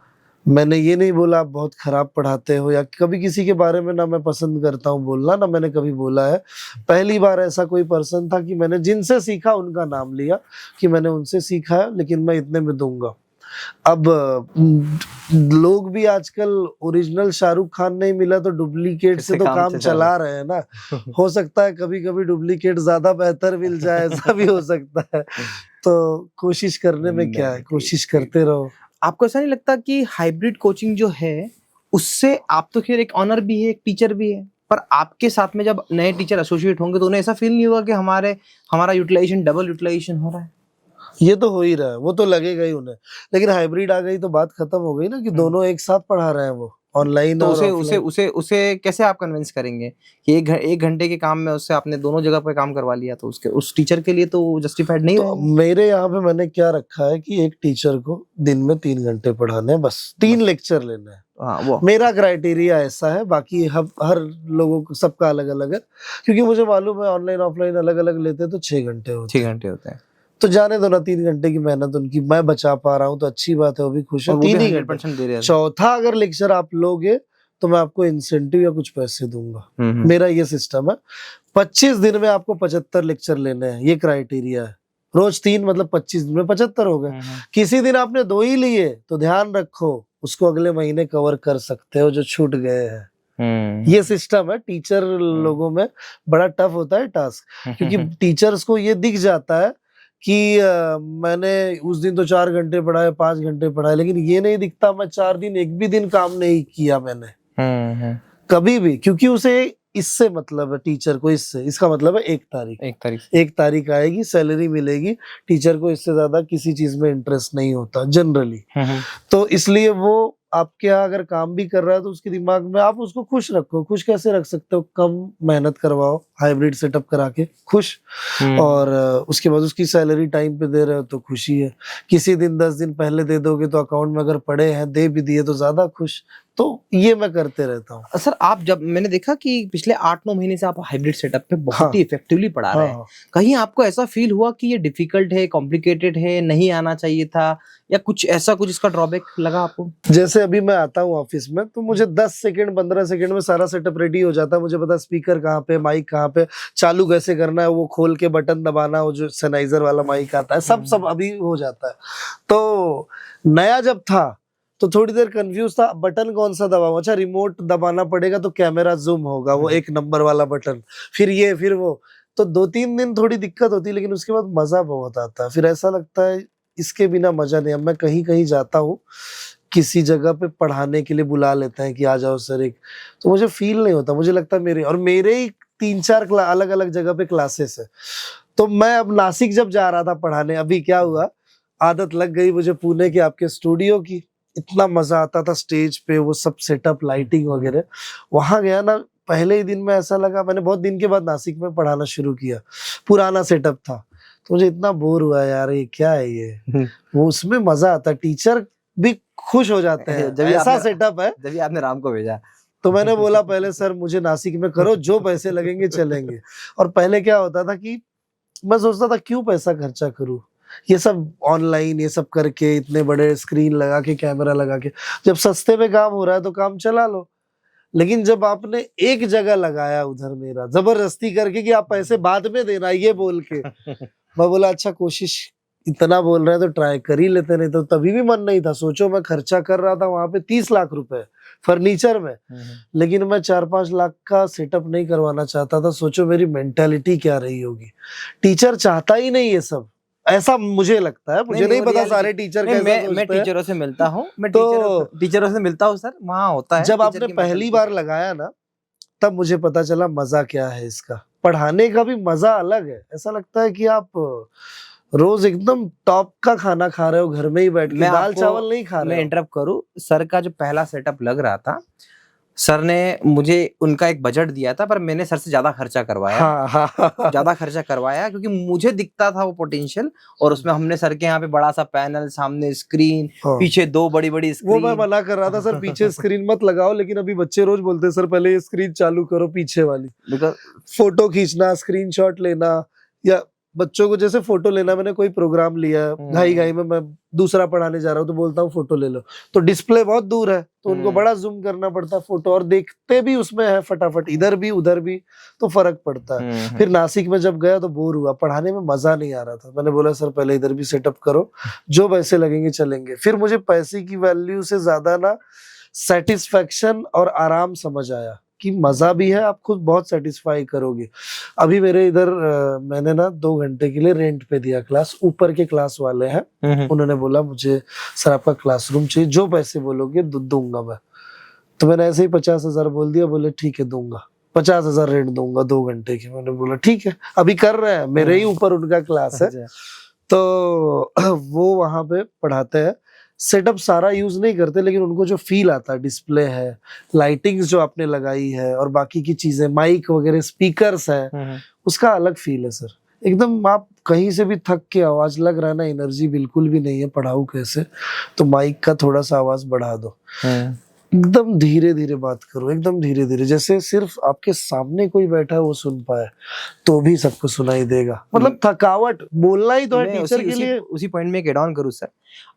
मैंने ये नहीं बोला आप बहुत खराब पढ़ाते हो, या कभी किसी के बारे में ना मैं पसंद करता हूँ बोलना, ना मैंने कभी बोला है। पहली बार ऐसा कोई पर्सन था कि मैंने जिनसे सीखा उनका नाम लिया कि मैंने उनसे सीखा है, लेकिन मैं इतने में दूंगा। अब लोग भी आजकल ओरिजिनल शाहरुख खान नहीं मिला तो डुप्लीकेट से तो काम चला रहे हैं ना। हो सकता है कभी कभी डुप्लीकेट ज्यादा बेहतर मिल जाए, ऐसा भी हो सकता है। तो कोशिश करने में क्या है, कोशिश करते रहो। आपको ऐसा नहीं लगता कि हाइब्रिड कोचिंग जो है उससे, आप तो खैर एक ऑनर भी है, एक टीचर भी है, पर आपके साथ में जब नए टीचर एसोसिएट होंगे तो उन्हें ऐसा फील नहीं होगा कि हमारा यूटिलाइजेशन, डबल यूटिलाइजेशन हो रहा है? ये तो हो ही रहा है, वो तो लगेगा ही उन्हें। लेकिन हाइब्रिड आ गई तो बात खत्म हो गई ना, कि दोनों एक साथ पढ़ा रहे हैं, वो ऑनलाइन। तो और उसे कैसे आप कन्विंस करेंगे कि एक घंटे के काम में उससे आपने दोनों जगह पे काम करवा लिया, तो उस टीचर के लिए तो जस्टिफाइड नहीं तो मेरे यहाँ पे मैंने क्या रखा है कि एक टीचर को दिन में 3 घंटे पढ़ाने हैं, बस 3 लेक्चर लेने हैं। हाँ, वो मेरा क्राइटेरिया ऐसा है। बाकी हर लोगों को सबका अलग अलग है, क्योंकि मुझे मालूम है ऑनलाइन ऑफलाइन अलग अलग लेते तो 6 घंटे होते 6 घंटे होते हैं। तो जाने दो ना, 3 घंटे की मेहनत उनकी मैं बचा पा रहा हूँ तो अच्छी बात है, वो भी खुश है। 3 ही घंटे दे रहे हैं। चौथा अगर लेक्चर आप लोगे तो मैं आपको इंसेंटिव या कुछ पैसे दूंगा। मेरा ये सिस्टम है। 25 दिन में आपको 75 लेक्चर लेने हैं, ये क्राइटेरिया है। रोज 3 मतलब 25 दिन में 75 हो गए। किसी दिन आपने 2 ही लिए तो ध्यान रखो, उसको अगले महीने कवर कर सकते हो जो छूट गए हैं। ये सिस्टम है। टीचर लोगों में बड़ा टफ होता है टास्क, क्योंकि टीचर्स को ये दिख जाता है कि मैंने उस दिन तो 4 घंटे पढ़ाए, 5 घंटे पढ़ाए, लेकिन ये नहीं दिखता मैं 4 दिन एक भी दिन काम नहीं किया मैंने कभी भी, क्योंकि उसे इससे मतलब है टीचर को, इसका मतलब है 1 तारीख आएगी, सैलरी मिलेगी। टीचर को इससे ज्यादा किसी चीज में इंटरेस्ट नहीं होता जनरली। तो इसलिए वो आपके यहाँ अगर काम भी कर रहा है तो उसके दिमाग में आप उसको खुश रखो। खुश कैसे रख सकते हो? कम मेहनत करवाओ, हाइब्रिड सेटअप करा के खुश, और उसके बाद उसकी सैलरी टाइम पे दे रहे हो तो खुशी है। किसी दिन 10 दिन पहले दे दोगे तो अकाउंट में अगर पड़े हैं, दे भी दिए तो ज्यादा खुश। तो ये मैं करते रहता हूँ। सर, आप जब मैंने देखा कि पिछले 8-9 महीने से आप हाइब्रिड सेटअप पे बहुत ही इफेक्टिवली पढ़ा रहे हैं। कहीं आपको ऐसा फील हुआ कि ये डिफिकल्ट है, कॉम्प्लिकेटेड है, नहीं आना चाहिए था, या कुछ इसका ड्रॉबैक लगा आपको? जैसे अभी मैं आता हूँ ऑफिस में तो मुझे 10 सेकंड 15 सेकंड में सारा सेटअप रेडी हो जाता है। मुझे पता स्पीकर कहाँ पे, माइक कहाँ पे, चालू कैसे करना है, वो खोल के बटन दबाना, वो जो सैनाइजर वाला माइक आता है, सब अभी हो जाता है। तो नया जब था तो थोड़ी देर कंफ्यूज था, बटन कौन सा दबाऊं। अच्छा, रिमोट दबाना पड़ेगा तो कैमरा जूम होगा, वो 1 नंबर वाला बटन, फिर वो। तो 2-3 दिन थोड़ी दिक्कत होती है, लेकिन उसके बाद मजा बहुत आता है। फिर ऐसा लगता है इसके बिना मजा नहीं। अब मैं कहीं कहीं जाता हूँ, किसी जगह पे पढ़ाने के लिए बुला लेते हैं कि आ जाओ सर एक, तो मुझे फील नहीं होता। मुझे लगता है मेरे ही 3-4 अलग अलग जगह पे क्लासेस है। तो मैं अब नासिक जब जा रहा था पढ़ाने, अभी क्या हुआ, आदत लग गई मुझे पुणे के आपके स्टूडियो की। इतना मजा आता था स्टेज पे, वो सब सेटअप, लाइटिंग वगैरह। वहां गया ना, पहले ही दिन में ऐसा लगा, मैंने बहुत दिन के बाद नासिक में पढ़ाना शुरू किया, पुराना सेटअप था, तो मुझे इतना बोर हुआ यार, ये क्या है ये। वो उसमें मजा आता है, टीचर भी खुश हो जाते हैं, ऐसा सेटअप है। जब आपने राम को भेजा तो मैंने बोला पहले, सर मुझे नासिक में करो, जो पैसे लगेंगे चलेंगे। और पहले क्या होता था कि मैं सोचता था क्यों पैसा खर्चा करूं, ये सब ऑनलाइन ये सब करके इतने बड़े स्क्रीन लगा के कैमरा लगा के, जब सस्ते में काम हो रहा है तो काम चला लो। लेकिन जब आपने एक जगह लगाया उधर मेरा जबरदस्ती करके कि आप पैसे बाद में देना ये बोल के, मैं बोला अच्छा कोशिश इतना बोल रहे हैं तो ट्राई कर ही लेते, नहीं तो तभी भी मन नहीं था। सोचो मैं खर्चा कर रहा था वहां पे 30 लाख रुपए फर्नीचर में, लेकिन मैं 4-5 लाख का सेटअप नहीं करवाना चाहता था। सोचो मेरी मेंटालिटी क्या रही होगी। टीचर चाहता ही नहीं ये सब, ऐसा मुझे लगता है। मुझे नहीं पता सारे टीचर कैसे सोचते हैं। मैं टीचरों से मिलता हूँ, मैं तो टीचरों से मिलता हूँ सर, वहाँ होता है। जब आपने पहली बार लगाया ना तब मुझे पता चला मजा क्या है इसका। पढ़ाने का भी मजा अलग है। ऐसा लगता है कि आप रोज एकदम टॉप का खाना खा रहे हो घर में ही बैठ के, दाल चावल नहीं खा रहे हो। मैं इंटरप्ट करूँ, सर का जो पहला सेटअप लग रहा था, सर ने मुझे उनका एक बजट दिया था, पर मैंने सर से ज्यादा खर्चा करवाया। हाँ। ज्यादा खर्चा करवाया क्योंकि मुझे दिखता था वो पोटेंशियल, और उसमें हमने सर के यहाँ पे बड़ा सा पैनल, सामने स्क्रीन, पीछे 2 बड़ी स्क्रीन। वो मैं मना कर रहा था सर पीछे स्क्रीन मत लगाओ, लेकिन अभी बच्चे रोज बोलते हैं सर पहले ये स्क्रीन चालू करो पीछे वाली। बिकॉज फोटो खींचना, स्क्रीनशॉट लेना, या बच्चों को जैसे फोटो लेना, मैंने कोई प्रोग्राम लिया घाई में, मैं दूसरा पढ़ाने जा रहा हूँ तो बोलता हूँ फोटो ले लो, तो डिस्प्ले बहुत दूर है तो उनको बड़ा जूम करना पड़ता है फोटो, और देखते भी उसमें है फटाफट, इधर भी उधर भी, तो फर्क पड़ता है। फिर नासिक में जब गया तो बोर हुआ, पढ़ाने में मजा नहीं आ रहा था। मैंने बोला सर पहले इधर भी सेटअप करो, जो पैसे लगेंगे चलेंगे। फिर मुझे पैसे की वैल्यू से ज्यादा ना सेटिस्फेक्शन और आराम समझ आया कि मजा भी है, आप खुद बहुत सेटिस्फाई करोगे। अभी मेरे इधर मैंने ना 2 घंटे के लिए रेंट पे दिया क्लास, ऊपर के क्लास वाले हैं, उन्होंने बोला मुझे सर आपका क्लासरूम चाहिए, जो पैसे बोलोगे दूंगा मैं। तो मैंने ऐसे ही 50,000 बोल दिया, बोले ठीक है दूंगा, 50,000 रेंट दूंगा 2 घंटे की। मैंने बोला ठीक है, अभी कर रहे हैं, मेरे ही ऊपर उनका क्लास है, तो वो वहां पे पढ़ाते हैं। सेटअप सारा यूज नहीं करते, लेकिन उनको जो फील आता है, डिस्प्ले है, लाइटिंग्स जो आपने लगाई है और बाकी की चीजें, माइक वगैरह, स्पीकर्स है, उसका अलग फील है सर। एकदम आप कहीं से भी थक के आवाज लग रहा है ना, एनर्जी बिल्कुल भी नहीं है, पढ़ाऊं कैसे, तो माइक का थोड़ा सा आवाज बढ़ा दो, एकदम धीरे धीरे बात करो, एकदम धीरे धीरे, जैसे सिर्फ आपके सामने कोई बैठा है वो सुन पाए, तो भी सबको सुनाई देगा। मतलब थकावट, बोलना ही तो है टीचर के लिए। उसी पॉइंट में एड ऑन करूँ सर,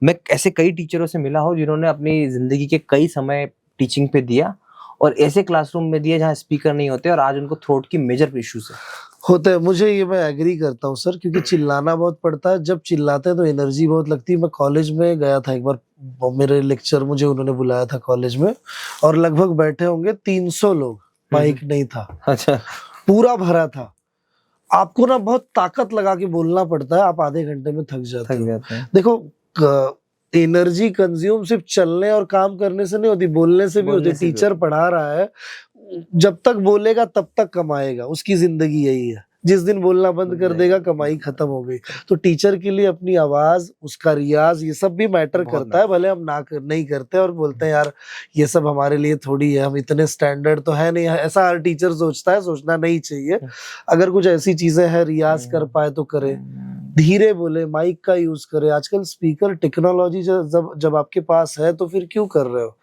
मैं ऐसे कई टीचरों से मिला हूँ जिन्होंने अपनी जिंदगी के कई समय टीचिंग पे दिया, और ऐसे क्लासरूम में दिया जहाँ स्पीकर नहीं होते, और आज उनको थ्रोट की मेजर इश्यूज है। होता है, मुझे ये मैं एग्री करता हूँ सर, क्योंकि चिल्लाना बहुत पड़ता है। जब चिल्लाते हैं तो एनर्जी बहुत लगती है। मैं कॉलेज में गया था एक बार, मेरे लेक्चर मुझे उन्होंने बुलाया था कॉलेज में, और लगभग बैठे होंगे 300 लोग, माइक नहीं था। अच्छा। पूरा भरा था। आपको ना बहुत ताकत लगा के बोलना पड़ता है, आप आधे घंटे में थक जाते हैं। देखो एनर्जी कंज्यूम सिर्फ चलने और काम करने से नहीं होती, बोलने से भी होती। टीचर पढ़ा रहा है, जब तक बोलेगा तब तक कमाएगा, उसकी जिंदगी यही है। जिस दिन बोलना बंद कर देगा कमाई खत्म हो गई। तो टीचर के लिए अपनी आवाज, उसका रियाज, ये सब भी मैटर करता है। भले हम नहीं करते और बोलते हैं यार ये सब हमारे लिए थोड़ी है, हम इतने स्टैंडर्ड तो है नहीं, ऐसा हर टीचर सोचता है, सोचना नहीं चाहिए। अगर कुछ ऐसी चीजें हैं रियाज कर पाए तो करे, धीरे बोले, माइक का यूज करे। आजकल स्पीकर टेक्नोलॉजी जब आपके पास है तो फिर क्यों कर रहे हो।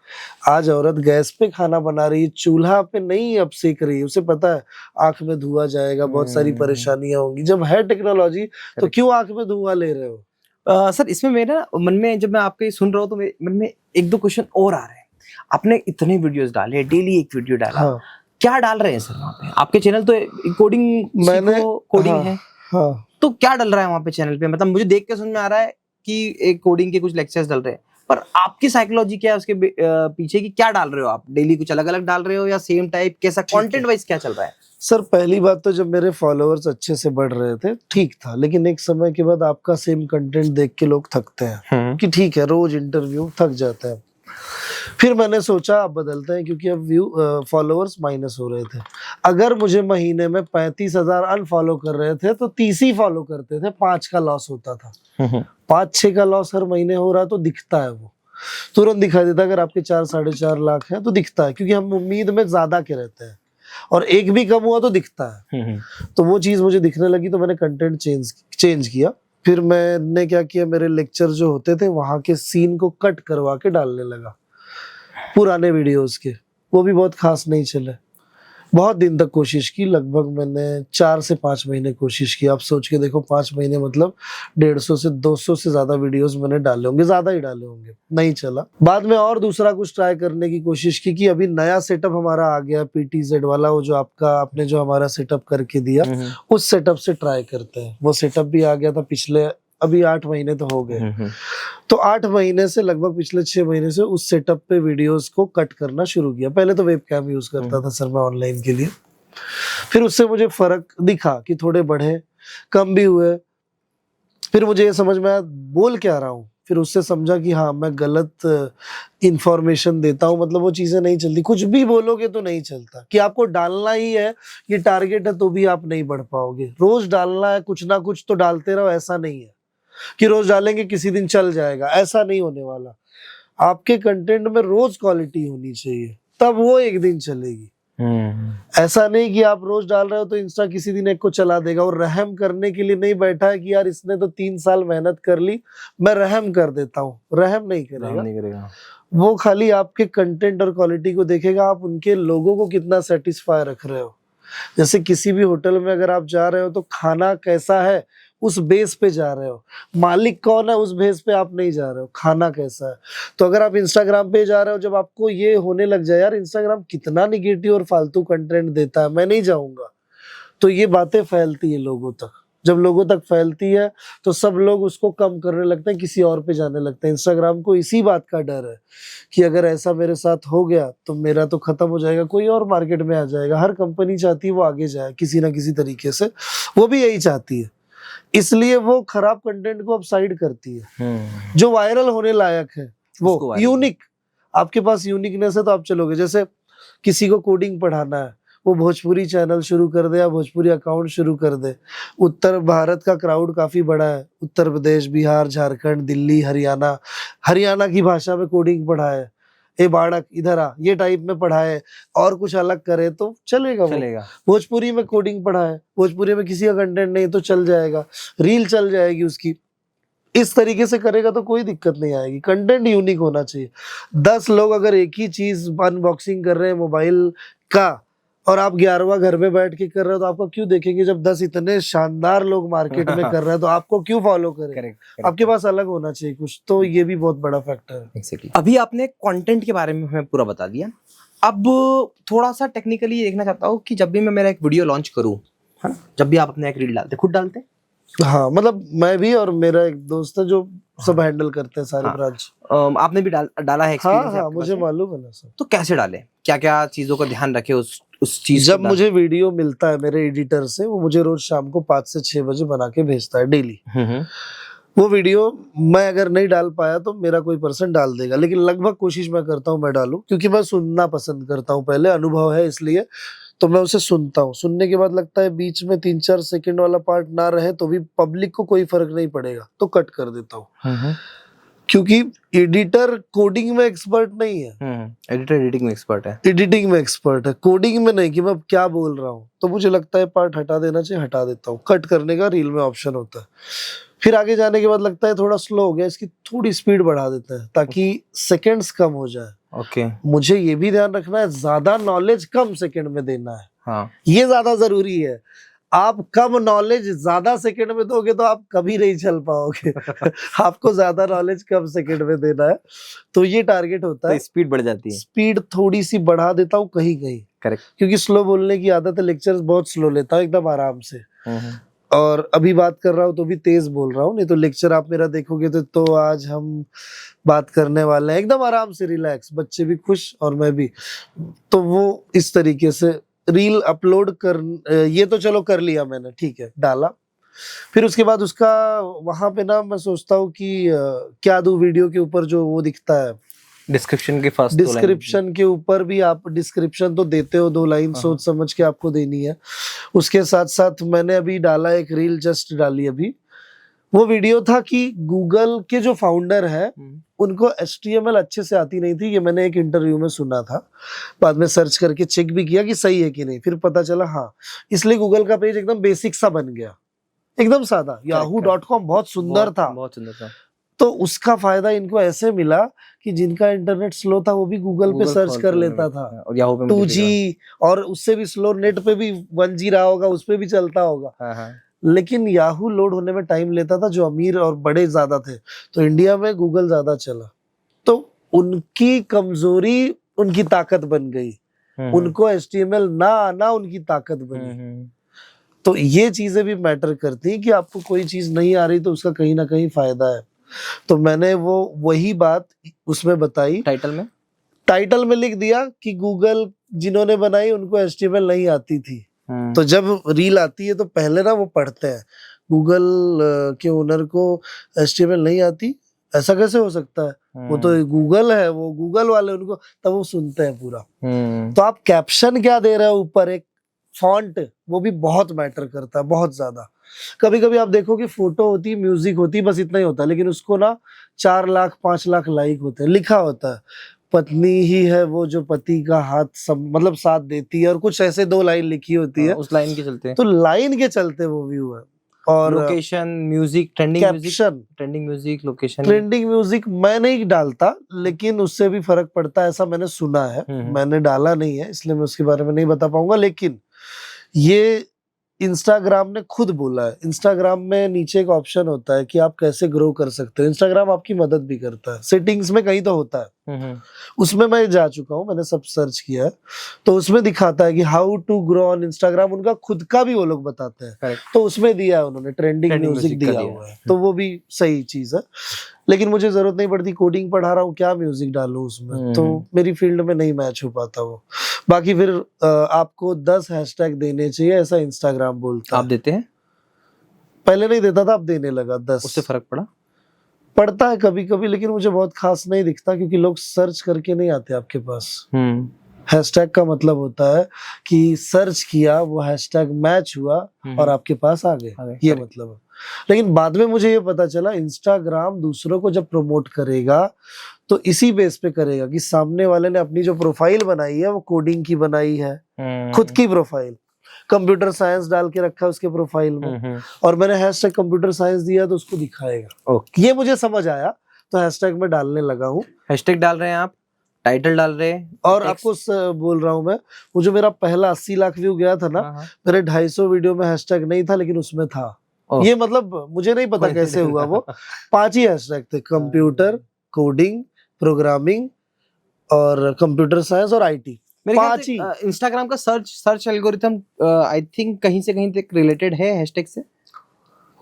आज औरत गैस पे खाना बना रही है, चूल्हा पे नहीं अब सेक रही है, उसे पता है आंख में धुआं जाएगा, बहुत सारी परेशानियां होंगी। जब है टेक्नोलॉजी तो क्यों आंख में धुआं ले रहे हो। सर इसमें मेरा मन में, जब मैं आपके सुन रहा हूँ तो मन में 1-2 क्वेश्चन और आ रहे हैं। आपने इतने वीडियोस डाले, डेली एक वीडियो डाला, हाँ। क्या डाल रहे हैं सर वहाँ पे? आपके चैनल तो कोडिंग है, हाँ। तो क्या डल रहा है वहाँ पे चैनल पे? मतलब मुझे देख के समझ में आ रहा है कि एक कोडिंग के कुछ लेक्चर्स डल रहे हैं, पर आपकी साइकोलॉजी क्या है उसके पीछे की? क्या डाल रहे हो आप? डेली कुछ अलग अलग डाल रहे हो या सेम टाइप? कैसा कंटेंट वाइज क्या चल रहा है? सर पहली बात तो जब मेरे फॉलोअर्स अच्छे से बढ़ रहे थे ठीक था, लेकिन एक समय के बाद आपका सेम कंटेंट देख के लोग थकते हैं कि ठीक है रोज इंटरव्यू, थक जाते हैं। फिर मैंने सोचा अब बदलते हैं, क्योंकि अब फॉलोअर्स माइनस हो रहे थे। अगर मुझे महीने में 35,000 अनफॉलो कर रहे थे तो 30 ही फॉलो करते थे, 5 का लॉस होता था। 5-6 का लॉस हर महीने हो रहा है तो दिखता है, वो तुरंत दिखाई देता है। अगर आपके 4-4.5 लाख है तो दिखता है, क्योंकि हम उम्मीद में ज्यादा के रहते हैं, और एक भी कम हुआ तो दिखता है। तो वो चीज मुझे दिखने लगी तो मैंने कंटेंट चेंज किया। फिर मैंने क्या किया, मेरे लेक्चर जो होते थे वहां के सीन को कट करवा के डालने लगा, पुराने वीडियोस के, वो भी बहुत खास नहीं चले। बहुत दिन तक कोशिश की, लगभग मैंने 4 से 5 महीने कोशिश की। आप सोच के देखो 5 महीने मतलब 150 से 200 से ज्यादा वीडियोस मैंने डाले होंगे, ज्यादा ही डाले होंगे, नहीं चला। बाद में और दूसरा कुछ ट्राई करने की कोशिश की कि अभी नया सेटअप हमारा आ गया PTZ वाला, वो जो आपने जो हमारा सेटअप करके दिया, उस सेटअप से ट्राई करते हैं। वो सेटअप भी आ गया था पिछले, अभी 8 महीने तो हो गए। तो 8 महीने से लगभग पिछले 6 महीने से उस सेटअप पे वीडियोस को कट करना शुरू किया। पहले तो वेबकैम यूज करता था सर मैं ऑनलाइन के लिए, फिर उससे मुझे फर्क दिखा कि थोड़े बढ़े, कम भी हुए। फिर मुझे ये समझ में आया बोल क्या रहा हूँ, फिर उससे समझा कि हाँ मैं गलत इंफॉर्मेशन देता हूँ, मतलब वो चीजें नहीं चलती। कुछ भी बोलोगे तो नहीं चलता, कि आपको डालना ही है, ये टारगेट है, तो भी आप नहीं बढ़ पाओगे। रोज डालना है, कुछ ना कुछ तो डालते रहो। ऐसा नहीं है कि रोज डालेंगे किसी दिन चल जाएगा, ऐसा नहीं होने वाला। आपके कंटेंट में रोज क्वालिटी होनी चाहिए, तब वो एक दिन चलेगी। ऐसा नहीं कि आप रोज डाल रहे हो तो इंस्टा किसी दिन एक को चला देगा। और रहम करने के लिए नहीं बैठा है कि यार इसने तो 3 साल मेहनत कर ली, मैं रहम कर देता हूँ। रहम नहीं करेगा। वो खाली आपके कंटेंट और क्वालिटी को देखेगा, आप उनके लोगों को कितना सेटिस्फाई रख रहे हो। जैसे किसी भी होटल में अगर आप जा रहे हो तो खाना कैसा है उस बेस पे जा रहे हो, मालिक कौन है उस बेस पे आप नहीं जा रहे हो, खाना कैसा है। तो अगर आप इंस्टाग्राम पे जा रहे हो, जब आपको ये होने लग जाए यार इंस्टाग्राम कितना निगेटिव और फालतू कंटेंट देता है, मैं नहीं जाऊंगा, तो ये बातें फैलती है लोगों तक। जब लोगों तक फैलती है तो सब लोग उसको कम करने लगते हैं, किसी और पे जाने लगते हैं। इंस्टाग्राम को इसी बात का डर है कि अगर ऐसा मेरे साथ हो गया तो मेरा तो खत्म हो जाएगा, कोई और मार्केट में आ जाएगा। हर कंपनी चाहती है वो आगे जाए किसी ना किसी तरीके से, वो भी यही चाहती है, इसलिए वो खराब कंटेंट को अब साइड करती है। जो वायरल होने लायक है वो यूनिक, आपके पास यूनिकनेस है तो आप चलोगे। जैसे किसी को कोडिंग पढ़ाना है, वो भोजपुरी चैनल शुरू कर दे या भोजपुरी अकाउंट शुरू कर दे। उत्तर भारत का क्राउड काफी बड़ा है, उत्तर प्रदेश, बिहार, झारखंड, दिल्ली, हरियाणा की भाषा में कोडिंग पढ़ाए, ए बाड़क इधर आ, ये टाइप में पढ़ाए, और कुछ अलग करे तो चलेगा। भोजपुरी में कोडिंग पढ़ाए, भोजपुरी में किसी का कंटेंट नहीं तो चल जाएगा, रील चल जाएगी उसकी। इस तरीके से करेगा तो कोई दिक्कत नहीं आएगी। कंटेंट यूनिक होना चाहिए। 10 लोग अगर एक ही चीज अनबॉक्सिंग कर रहे हैं मोबाइल का और आप 11वां घर में बैठ के कर रहे हो तो आपको क्यों देखेंगे? जब 10 इतने शानदार लोग मार्केट में कर रहे हैं तो आपको क्यों फॉलो करें? आपके पास अलग होना चाहिए कुछ, तो ये भी बहुत बड़ा फैक्टर है। Exactly. अभी आपने कंटेंट के बारे में हमें पूरा बता दिया। अब थोड़ा सा टेक्निकली देखना चाहता हूँ कि जब भी मैं मेरा एक वीडियो लॉन्च करूँ, है ना, जब भी आप अपने एक रील डालते, खुद डालते? हाँ, मतलब मैं भी और मेरा एक दोस्त है जो सब हैंडल करते हैं सारे ब्रांच। आपने भी डाला है? हाँ, मुझे मालूम है ना सब। तो कैसे डाले, क्या क्या चीजों का ध्यान रखे उस चीज? जब मुझे वीडियो मिलता है मेरे एडिटर से, वो मुझे रोज शाम को 5 से 6 बजे बना के भेजता है डेली। वो वीडियो मैं अगर नहीं डाल पाया तो मेरा कोई पर्सन डाल देगा, लेकिन लगभग कोशिश मैं करता हूँ मैं डालूं, क्योंकि मैं सुनना पसंद करता हूँ। पहले अनुभव है इसलिए तो मैं उसे सुनता हूँ। सुनने के बाद लगता है बीच में 3-4 सेकंड वाला पार्ट ना रहे तो भी पब्लिक को कोई फर्क नहीं पड़ेगा तो कट कर देता हूँ, क्योंकि एडिटर कोडिंग में एक्सपर्ट नहीं है। एडिटर एडिटिंग में एक्सपर्ट है, एडिटिंग में एक्सपर्ट है, कोडिंग में नहीं कि मैं क्या बोल रहा हूँ। तो मुझे लगता है पार्ट हटा देना चाहिए, हटा देता हूँ। कट करने का रील में ऑप्शन होता है। फिर आगे जाने के बाद लगता है थोड़ा स्लो हो गया, इसकी थोड़ी स्पीड बढ़ा देते हैं ताकि सेकंड्स कम हो जाए। मुझे ये भी ध्यान रखना है, ज्यादा नॉलेज कम सेकंड में देना है। ये ज्यादा जरूरी है। आप कम नॉलेज ज्यादा सेकंड में दोगे तो आप कभी नहीं चल पाओगे। आपको ज्यादा नॉलेज कम सेकंड में देना है, तो ये टारगेट होता है। स्पीड बढ़ जाती है। स्पीड थोड़ी सी बढ़ा देता हूँ कहीं कहीं, करेक्ट, क्योंकि स्लो बोलने की आदत है। लेक्चर्स बहुत स्लो लेता हूँ, एकदम आराम से। और अभी बात कर रहा हूँ तो भी तेज बोल रहा हूँ, नहीं तो लेक्चर आप मेरा देखोगे तो आज हम बात करने वाले हैं एकदम आराम से, रिलैक्स, बच्चे भी खुश और मैं भी। तो वो इस तरीके से रील अपलोड कर, ये तो चलो कर लिया मैंने, ठीक है, डाला। फिर उसके बाद उसका वहां पे ना मैं सोचता हूँ कि क्या दूं वीडियो के ऊपर जो वो दिखता है डिस्क्रिप्शन के फर्स्ट डिस्क्रिप्शन के ऊपर भी आप डिस्क्रिप्शन तो देते हो, 2 लाइन सोच समझ के आपको देनी है। उसके साथ साथ मैंने अभी डाला एक रील, जस्ट डाली अभी। वो वीडियो था कि गूगल के जो फाउंडर है उनको HTML अच्छे से आती नहीं थी। ये मैंने एक इंटरव्यू में सुना था, बाद में सर्च करके चेक भी किया कि सही है कि नहीं, फिर पता चला हाँ। इसलिए गूगल का पेज एकदम बेसिक सा बन गया, एकदम सादा। yahoo.com बहुत सुंदर था, तो उसका फायदा इनको ऐसे मिला कि जिनका इंटरनेट स्लो था वो भी गूगल पे सर्च कर लेता था, और याहू पे मुझे 2G और उससे भी स्लो नेट पे भी 1G रहा होगा, उस पे भी चलता होगा। हाँ। लेकिन याहू लोड होने में टाइम लेता था, जो अमीर और बड़े ज्यादा थे। तो इंडिया में गूगल ज्यादा चला, तो उनकी कमजोरी उनकी ताकत बन गई, उनको HTML ना आना उनकी ताकत बनी। तो ये चीजें भी मैटर करती हैं कि आपको कोई चीज नहीं आ रही तो उसका कहीं ना कहीं फायदा है। तो मैंने वही बात उसमें बताई, टाइटल में लिख दिया कि गूगल जिन्होंने बनाई उनको HTML नहीं आती थी। तो जब रील आती है तो पहले ना वो पढ़ते हैं, गूगल के ओनर को HTML नहीं आती, ऐसा कैसे हो सकता है, वो तो गूगल है, वो गूगल वाले उनको, तब वो सुनते हैं पूरा। तो आप कैप्शन क्या दे रहे हो ऊपर, एक फॉन्ट, वो भी बहुत मैटर करता है, बहुत ज्यादा। कभी कभी आप देखो कि फोटो होती है, म्यूजिक होती है, बस इतना ही होता है, लेकिन उसको ना 4 लाख 5 लाख लाइक होते हैं, लिखा होता है पत्नी ही है वो जो पति का हाथ मतलब साथ देती है, और कुछ ऐसे 2 लाइन लिखी होती है, उस लाइन के चलते, तो लाइन के चलते वो व्यू है। और लोकेशन, म्यूजिक, ट्रेंडिंग म्यूजिक मैं नहीं डालता, लेकिन उससे भी फर्क पड़ता है, ऐसा मैंने सुना है। मैंने डाला नहीं है इसलिए मैं उसके बारे में नहीं बता पाऊंगा, लेकिन ये इंस्टाग्राम ने खुद बोला है। इंस्टाग्राम में नीचे एक ऑप्शन होता है कि आप कैसे ग्रो कर सकते हो, इंस्टाग्राम आपकी मदद भी करता है, सेटिंग्स में कहीं तो होता है, उसमें मैं जा चुका हूँ, मैंने सब सर्च किया है, तो उसमें दिखाता है कि how to grow on Instagram, उनका खुद का भी वो लोग बताते हैं। तो उसमें दिया है उन्होंने, ट्रेंडिंग म्यूजिक दिया हुआ है, तो वो भी सही चीज है। लेकिन मुझे जरूरत नहीं पड़ती, कोडिंग पढ़ा रहा हूँ, क्या म्यूजिक डालूं उसमें, तो मेरी फील्ड में नहीं मैच हो पाता वो। बाकी फिर आपको 10 हैशटैग देने चाहिए, ऐसा इंस्टाग्राम बोलता है। आप देते हैं? पहले नहीं देता था, अब देने लगा 10। उससे फर्क पड़ता है कभी कभी, लेकिन मुझे बहुत खास नहीं दिखता, क्योंकि लोग सर्च करके नहीं आते आपके पास। हैशटैग का मतलब होता है कि सर्च किया, वो हैशटैग मैच हुआ और आपके पास आ गए, ये मतलब है। लेकिन बाद में मुझे ये पता चला, इंस्टाग्राम दूसरों को जब प्रमोट करेगा तो इसी बेस पे करेगा कि सामने वाले ने अपनी जो प्रोफाइल बनाई है वो कोडिंग की बनाई है, खुद की प्रोफाइल, कंप्यूटर साइंस डाल के रखा है उसके प्रोफाइल में, और मैंने हैशटैग कंप्यूटर साइंस दिया तो उसको दिखाएगा। ये मुझे समझ आया, तो हैशटैग में डालने लगा हूँ। हैशटैग डाल रहे हैं आप, टाइटल डाल रहे हैं, और आपको बोल रहा हूँ मैं, वो जो मेरा पहला 80 लाख व्यू गया था ना, मेरे 250 वीडियो में हैशटैग नहीं था, लेकिन उसमें था। ये मतलब मुझे नहीं पता कैसे हुआ, वो 5 ही हैशटैग थे, कंप्यूटर, कोडिंग, प्रोग्रामिंग और कंप्यूटर साइंस और IT, 5 ही। इंस्टाग्राम का सर्च एल्गोरिथम आई थिंक कहीं से कहीं तक रिलेटेड है हैशटैग से,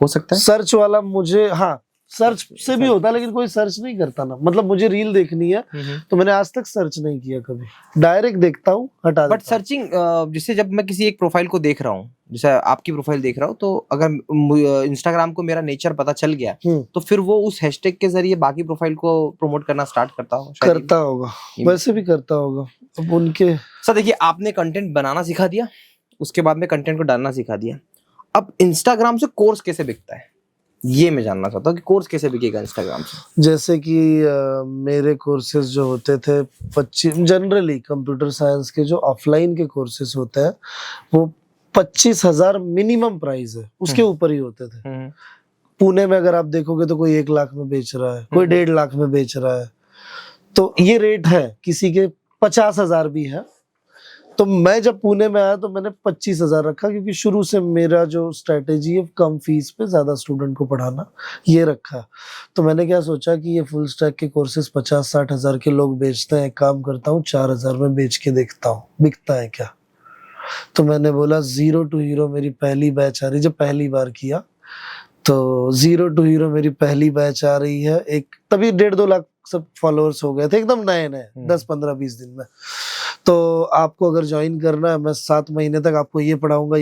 हो सकता है। सर्च वाला मुझे, हाँ सर्च से भी होता है, लेकिन कोई सर्च नहीं करता ना, मतलब मुझे रील देखनी है तो मैंने आज तक सर्च नहीं किया कभी, डायरेक्ट देखता हूँ, हटा। बट सर्चिंग, जैसे जब मैं किसी एक प्रोफाइल को देख रहा हूँ, जैसे आपकी प्रोफाइल देख रहा हूँ, तो अगर इंस्टाग्राम को मेरा नेचर पता चल गया तो फिर वो उस हैशटैग के जरिए बाकी प्रोफाइल को प्रमोट करना स्टार्ट करता होगा, वैसे भी करता होगा। अब उनके सर देखिए, आपने कंटेंट बनाना सिखा दिया, उसके बाद में कंटेंट को डालना सिखा दिया, अब इंस्टाग्राम से कोर्स कैसे बिकता है, ये मैं जानना चाहता हूँ कि कोर्स कैसे बिकेगा इंस्टाग्राम से। जैसे कि मेरे कोर्सेज जो होते थे 25, जनरली कंप्यूटर साइंस के जो ऑफलाइन के कोर्सेज होते हैं वो 25,000 मिनिमम प्राइस है, उसके ऊपर ही होते थे। पुणे में अगर आप देखोगे तो कोई 1 लाख में बेच रहा है, कोई 1.5 लाख में बेच रहा है, तो ये रेट है, किसी के 50,000 भी है। तो मैं जब पुणे में आया तो मैंने 25,000 रखा, क्योंकि शुरू से मेरा जो स्ट्रेटेजी है कम फीस पे ज्यादा स्टूडेंट को पढ़ाना, ये रखा। तो मैंने क्या सोचा कि ये फुल स्टैक के कोर्सेज 50-60 हजार के लोग बेचते हैं, काम करता हूँ 4,000 में बेच के देखता हूँ बिकता है क्या। तो मैंने बोला जीरो टू हीरो मेरी पहली बैच आ रही, जब पहली बार किया तो जीरो टू हीरो मेरी पहली बैच आ रही है, एक तभी 1.5-2 लाख सब फॉलोअर्स हो गए थे, एकदम नए 10-15-20 दिन में। तो आपको अगर ज्वाइन करना है, मैं 7 महीने तक आपको ये पढ़ाऊंगा,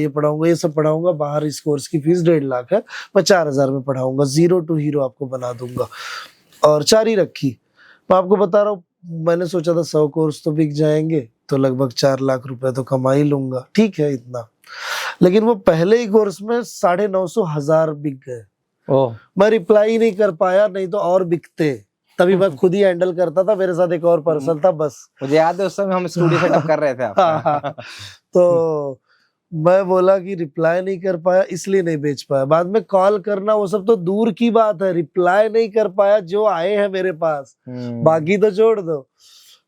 ये सब पढ़ाऊंगा, बाहर इस कोर्स की फीस 1.5 लाख है, मैं 4,000 में पढ़ाऊंगा, जीरो टू हीरो आपको बना दूंगा, और 4 ही रखी। मैं आपको बता रहा हूँ, मैंने सोचा था 100 कोर्स तो बिक जाएंगे, तो लगभग 4 लाख रुपए तो कमा ही लूंगा, ठीक है इतना। लेकिन वो पहले ही कोर्स में 950,000 बिक गए। मैं रिप्लाई नहीं कर पाया, नहीं तो और बिकते, तभी मैं खुद ही हैंडल करता था, मेरे साथ एक और पर्सन था बस। मुझे याद है उस समय हम स्टूडियो सेटअप कर रहे थे आपका। तो मैं बोला कि रिप्लाई नहीं कर पाया इसलिए नहीं बेच पाया। बाद में कॉल करना वो सब तो दूर की बात है, रिप्लाई नहीं कर पाया जो आए हैं मेरे पास, बाकी तो छोड़ दो।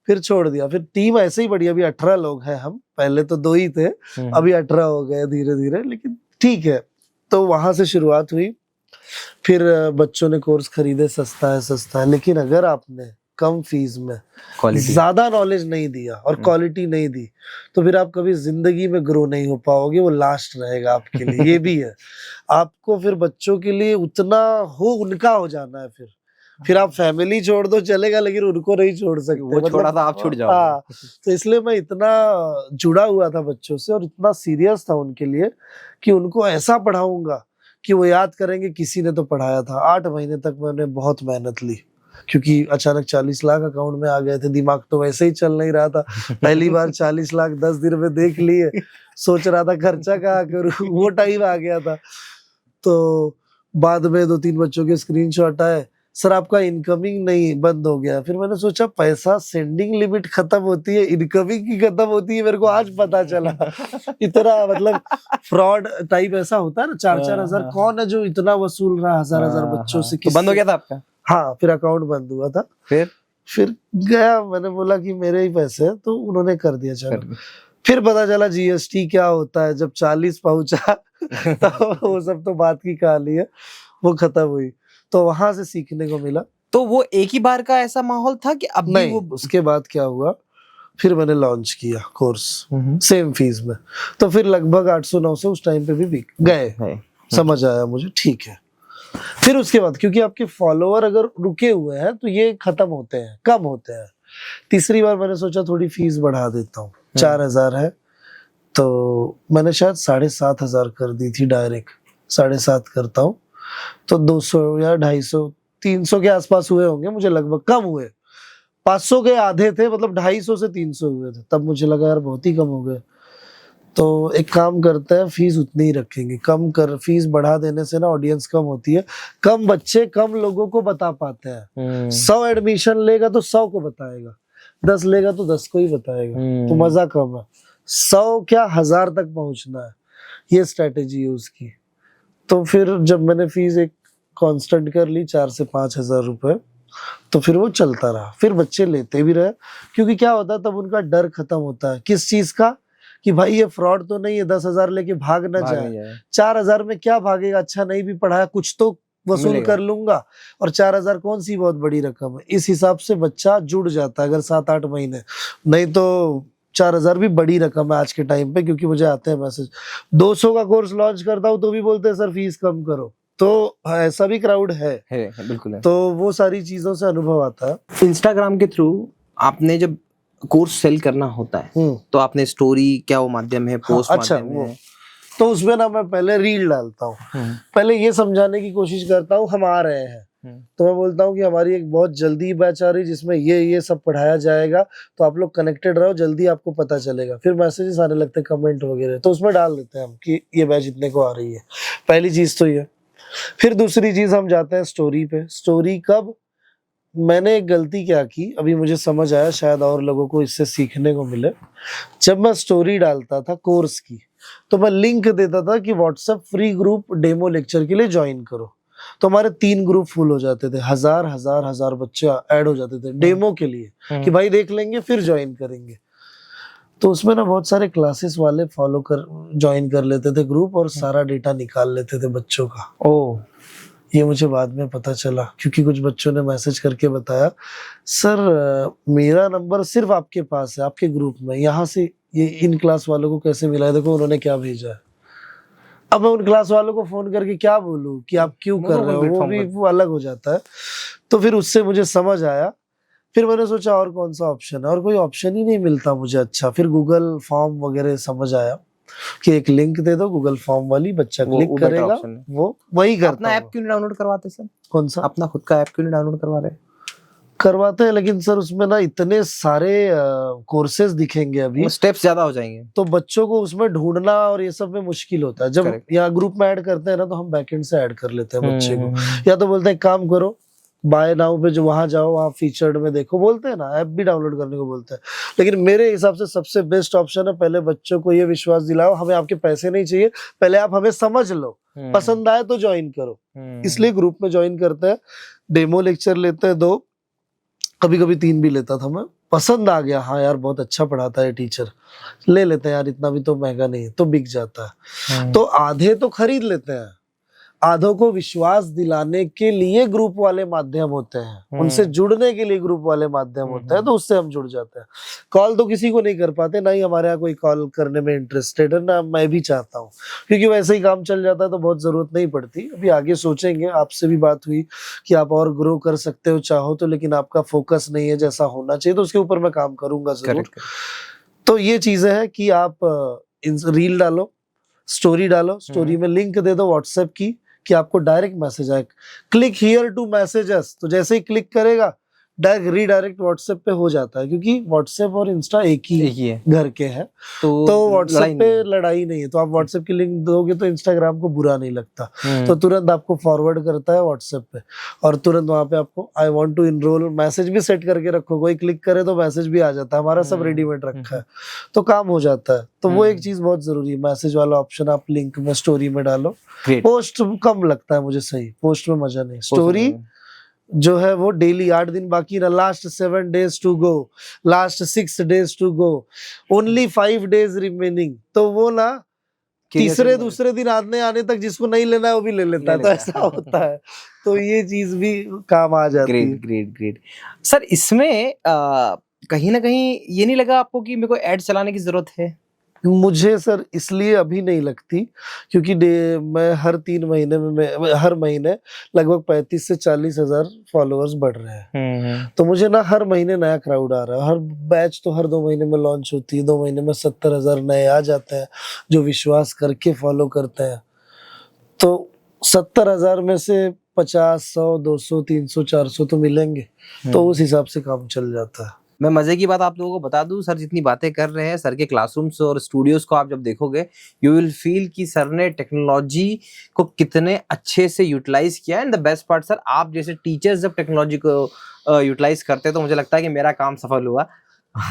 फिर छोड़ दिया। फिर टीम ऐसे ही बढ़ी, अभी 18 लोग हैं हम, पहले तो 2 ही थे, अभी 18 हो गए धीरे धीरे, लेकिन ठीक है। तो वहां से शुरुआत हुई। फिर बच्चों ने कोर्स खरीदे, सस्ता है, लेकिन अगर आपने कम फीस में क्वालिटी ज्यादा नॉलेज नहीं दिया और क्वालिटी नहीं दी तो फिर आप कभी जिंदगी में ग्रो नहीं हो पाओगे, वो लास्ट रहेगा आपके लिए। ये भी है, आपको फिर बच्चों के लिए उतना हो उनका हो जाना है। फिर आप फैमिली छोड़ दो चलेगा, लेकिन उनको नहीं छोड़ सकते, वो छोड़ा था आप छूट जाओगे। हाँ, तो इसलिए मैं इतना जुड़ा हुआ था बच्चों से और इतना सीरियस था उनके लिए कि उनको ऐसा पढ़ाऊंगा कि वो याद करेंगे किसी ने तो पढ़ाया था। 8 महीने तक मैंने बहुत मेहनत ली, क्योंकि अचानक 40 लाख अकाउंट में आ गए थे। दिमाग तो वैसे ही चल नहीं रहा था, पहली बार 40 लाख 10 दिन में देख लिए, सोच रहा था खर्चा कहाँ करूं, वो टाइम आ गया था। तो बाद में 2-3 बच्चों के स्क्रीनशॉट आए, सर आपका इनकमिंग नहीं बंद हो गया। फिर मैंने सोचा पैसा सेंडिंग लिमिट खत्म होती है, इनकमिंग की खत्म होती है, मेरे को आज पता चला। इतना मतलब फ्रॉड टाइप ऐसा होता है ना, 4-4 हजार, कौन है जो इतना वसूल रहा 1000 बच्चों से। तो बंद हो गया था आपका? हाँ, फिर अकाउंट बंद हुआ था। फिर गया, मैंने बोला कि मेरे ही पैसे हैं, तो उन्होंने कर दिया। चलो, फिर पता चला जीएसटी क्या होता है। जब 40 पहुंचा तो वो सब तो बात की कहानी है, वो खत्म हुई। तो वहां से सीखने को मिला। तो वो एक ही बार का ऐसा माहौल था कि अब नहीं, वो उसके बाद क्या हुआ, फिर मैंने लॉन्च किया कोर्स सेम फीस में। तो फिर लगभग 800-900 उस टाइम पे भी बिक गए। समझ आया मुझे, ठीक है। फिर उसके बाद क्योंकि आपके फॉलोअर अगर रुके हुए हैं तो ये खत्म होते हैं, कम होते हैं। तीसरी बार मैंने सोचा थोड़ी फीस बढ़ा देता हूँ, 4000 है तो मैंने शायद 7500 कर दी थी डायरेक्ट, 7.5 करता हूँ तो 200 या 250 300 के आसपास हुए होंगे मुझे, लगभग कम हुए। 500 के आधे थे, मतलब 250 से 300 हुए थे। तब मुझे लगा यार बहुत ही कम हो गए। तो एक काम करते हैं, फीस उतनी ही रखेंगे, कम कर। फीस बढ़ा देने से ना ऑडियंस कम होती है, कम बच्चे कम लोगों को बता पाते हैं। 100 एडमिशन लेगा तो 100 को बताएगा, 10 लेगा तो 10 को ही बताएगा, तो मजा कम है। 100 क्या 1000 तक पहुंचना है, ये स्ट्रेटेजी है उसकी। तो फिर जब मैंने फीस एक कांस्टेंट कर ली 4 से 5 हजार रुपए, तो फिर वो चलता रहा। फिर बच्चे लेते भी रहे, क्योंकि क्या होता है तब उनका डर खत्म होता है। किस चीज का, कि भाई ये फ्रॉड तो नहीं है, 10,000 लेके भाग न जाए। 4000 में क्या भागेगा, अच्छा नहीं भी पढ़ाया कुछ तो वसूल कर लूंगा, और 4000 कौन सी बहुत बड़ी रकम है। इस हिसाब से बच्चा जुड़ जाता है अगर 7-8 महीने, नहीं तो 4000 भी बड़ी रकम है आज के टाइम पे। क्योंकि मुझे आते हैं मैसेज, 200 का कोर्स लॉन्च करता हूँ तो भी बोलते हैं सर फीस कम करो। तो ऐसा भी क्राउड है बिल्कुल है। तो वो सारी चीजों से अनुभव आता है। इंस्टाग्राम के थ्रू आपने जब कोर्स सेल करना होता है तो आपने स्टोरी, क्या वो माध्यम है, पोस्ट माध्यम है? तो उसमें ना मैं पहले रील डालता हूँ, पहले ये समझाने की कोशिश करता हूँ हम आ रहे हैं। तो मैं बोलता हूँ कि हमारी एक बहुत जल्दी बैच आ रही है जिसमें ये सब पढ़ाया जाएगा, तो आप लोग कनेक्टेड रहो, जल्दी आपको पता चलेगा। फिर मैसेजेस आने लगते हैं, कमेंट वगैरह, तो उसमें डाल देते हैं हम कि ये बैच इतने को आ रही है। पहली चीज तो ये। फिर दूसरी चीज हम जाते हैं स्टोरी पे। स्टोरी कब, मैंने एक गलती क्या की अभी मुझे समझ आया, शायद और लोगों को इससे सीखने को मिले। जब मैं स्टोरी डालता था कोर्स की तो मैं लिंक देता था कि WhatsApp free group demo lecture के लिए ज्वाइन करो। तो हमारे 3 ग्रुप फुल हो जाते थे, हजार बच्चे ऐड हो जाते थे डेमो के लिए कि भाई देख लेंगे फिर ज्वाइन करेंगे। तो उसमें ना बहुत सारे क्लासेस वाले फॉलो कर ज्वाइन कर लेते थे ग्रुप और सारा डेटा निकाल लेते थे बच्चों का। ये मुझे बाद में पता चला, क्योंकि कुछ बच्चों ने मैसेज करके बताया सर मेरा नंबर सिर्फ आपके पास है, आपके ग्रुप में, यहाँ से ये इन क्लास वालों को कैसे मिला है, देखो उन्होंने क्या भेजा है। अब मैं उन क्लास वालों को फोन करके क्या बोलूं कि आप क्यों कर रहे हो, वो अलग हो जाता है। तो फिर उससे मुझे समझ आया। फिर मैंने सोचा और कौन सा ऑप्शन है, और कोई ऑप्शन ही नहीं मिलता मुझे अच्छा। फिर गूगल फॉर्म वगैरह समझ आया कि एक लिंक दे दो गूगल फॉर्म वाली, बच्चा क्लिक करेगा, वो वही करता। अपना ऐप क्यों नहीं डाउनलोड करवाते सर? कौन सा? अपना खुद का ऐप क्यों नहीं डाउनलोड करवा रहे? करवाते हैं, लेकिन सर उसमें ना इतने सारे कोर्सेज दिखेंगे, अभी स्टेप्स ज्यादा हो जाएंगे, तो बच्चों को उसमें ढूंढना और ये सब में मुश्किल होता है। जब यहाँ ग्रुप में ऐड करते हैं ना तो हम बैकएंड से ऐड कर लेते हैं बच्चे को, या तो बोलते हैं काम करो बाय नाउ पे जो वहां जाओ, वहां फीचर्ड में देखो, बोलते हैं ना, ऐप भी डाउनलोड करने को बोलते हैं, लेकिन मेरे हिसाब से सबसे बेस्ट ऑप्शन है पहले बच्चों को ये विश्वास दिलाओ हमें आपके पैसे नहीं चाहिए, पहले आप हमें समझ लो, पसंद आए तो ज्वाइन करो। इसलिए ग्रुप में ज्वाइन करते हैं, डेमो लेक्चर लेते हैं 2, कभी कभी 3 भी लेता था मैं, पसंद आ गया, हाँ यार बहुत अच्छा पढ़ाता है टीचर, ले लेते हैं यार, इतना भी तो महंगा नहीं है, तो बिक जाता है। तो आधे तो खरीद लेते हैं, आधों को विश्वास दिलाने के लिए ग्रुप वाले माध्यम होते हैं, उनसे जुड़ने के लिए ग्रुप वाले माध्यम होते हैं, तो उससे हम जुड़ जाते हैं। कॉल तो किसी को नहीं कर पाते, ना ही हमारे यहाँ कोई कॉल करने में इंटरेस्टेड है, ना मैं भी चाहता हूँ, क्योंकि वैसे ही काम चल जाता है तो बहुत जरूरत नहीं पड़ती। अभी आगे सोचेंगे, आपसे भी बात हुई कि आप और ग्रो कर सकते हो चाहो तो, लेकिन आपका फोकस नहीं है जैसा होना चाहिए, तो उसके ऊपर मैं काम करूंगा जरूर। तो ये चीजें हैं कि आप रील डालो, स्टोरी डालो, स्टोरी में लिंक दे दो व्हाट्सएप की कि आपको डायरेक्ट मैसेज आए, क्लिक हियर टू मैसेजेस, तो जैसे ही क्लिक करेगा डायरेक्ट रीडायरेक्ट व्हाट्सएप पे हो जाता है, क्योंकि व्हाट्सएप और इंस्टा एक ही है, घर के हैं, तो व्हाट्सएप पे लड़ाई नहीं है। तो आप व्हाट्सएप की लिंक दोगे तो इंस्टाग्राम को बुरा नहीं लगता, तो तुरंत आपको फॉरवर्ड करता है व्हाट्सएप पे, और तुरंत वहां पे आपको I want to enroll message भी सेट करके रखो, कोई क्लिक करे तो मैसेज भी आ जाता है, हमारा सब रेडीमेड रखा है, तो काम हो जाता है। तो वो एक चीज बहुत जरूरी है, मैसेज वाला ऑप्शन आप लिंक में स्टोरी में डालो। पोस्ट कम लगता है मुझे, सही पोस्ट में मजा नहीं, स्टोरी जो है वो डेली 8 दिन बाकी ना, last 7 days to go, last 6 days to go, only 5 days remaining, तो वो ना तीसरे दूसरे दिन आने तक जिसको नहीं लेना है वो भी ले लेता है, तो ऐसा होता है, तो ये चीज भी काम आ जाती है। Great sir. इसमें कहीं ना कहीं ये नहीं लगा आपको कि मेरे को ऐड चलाने की जरूरत है? मुझे सर इसलिए अभी नहीं लगती, क्योंकि मैं हर 3 महीने में हर महीने लगभग 35 से 40 हजार फॉलोअर्स बढ़ रहे हैं, तो मुझे ना हर महीने नया क्राउड आ रहा है, हर बैच तो हर 2 महीने में लॉन्च होती है, 2 महीने में 70 हजार नए आ जाते हैं जो विश्वास करके फॉलो करते हैं, तो 70 हजार में से 50, 100, 200, 300, 400 तो मिलेंगे, तो उस हिसाब से काम चल जाता है। मैं मजे की बात आप लोगों को बता दूं, सर जितनी बातें कर रहे हैं, सर के क्लासरूम्स और स्टूडियोज को आप जब देखोगे, यू विल फील कि सर ने टेक्नोलॉजी को कितने अच्छे से यूटिलाइज किया है। And the best part sir, आप जैसे टीचर्स जब टेक्नोलॉजी को यूटिलाइज करते हैं तो मुझे लगता है कि मेरा काम सफल हुआ।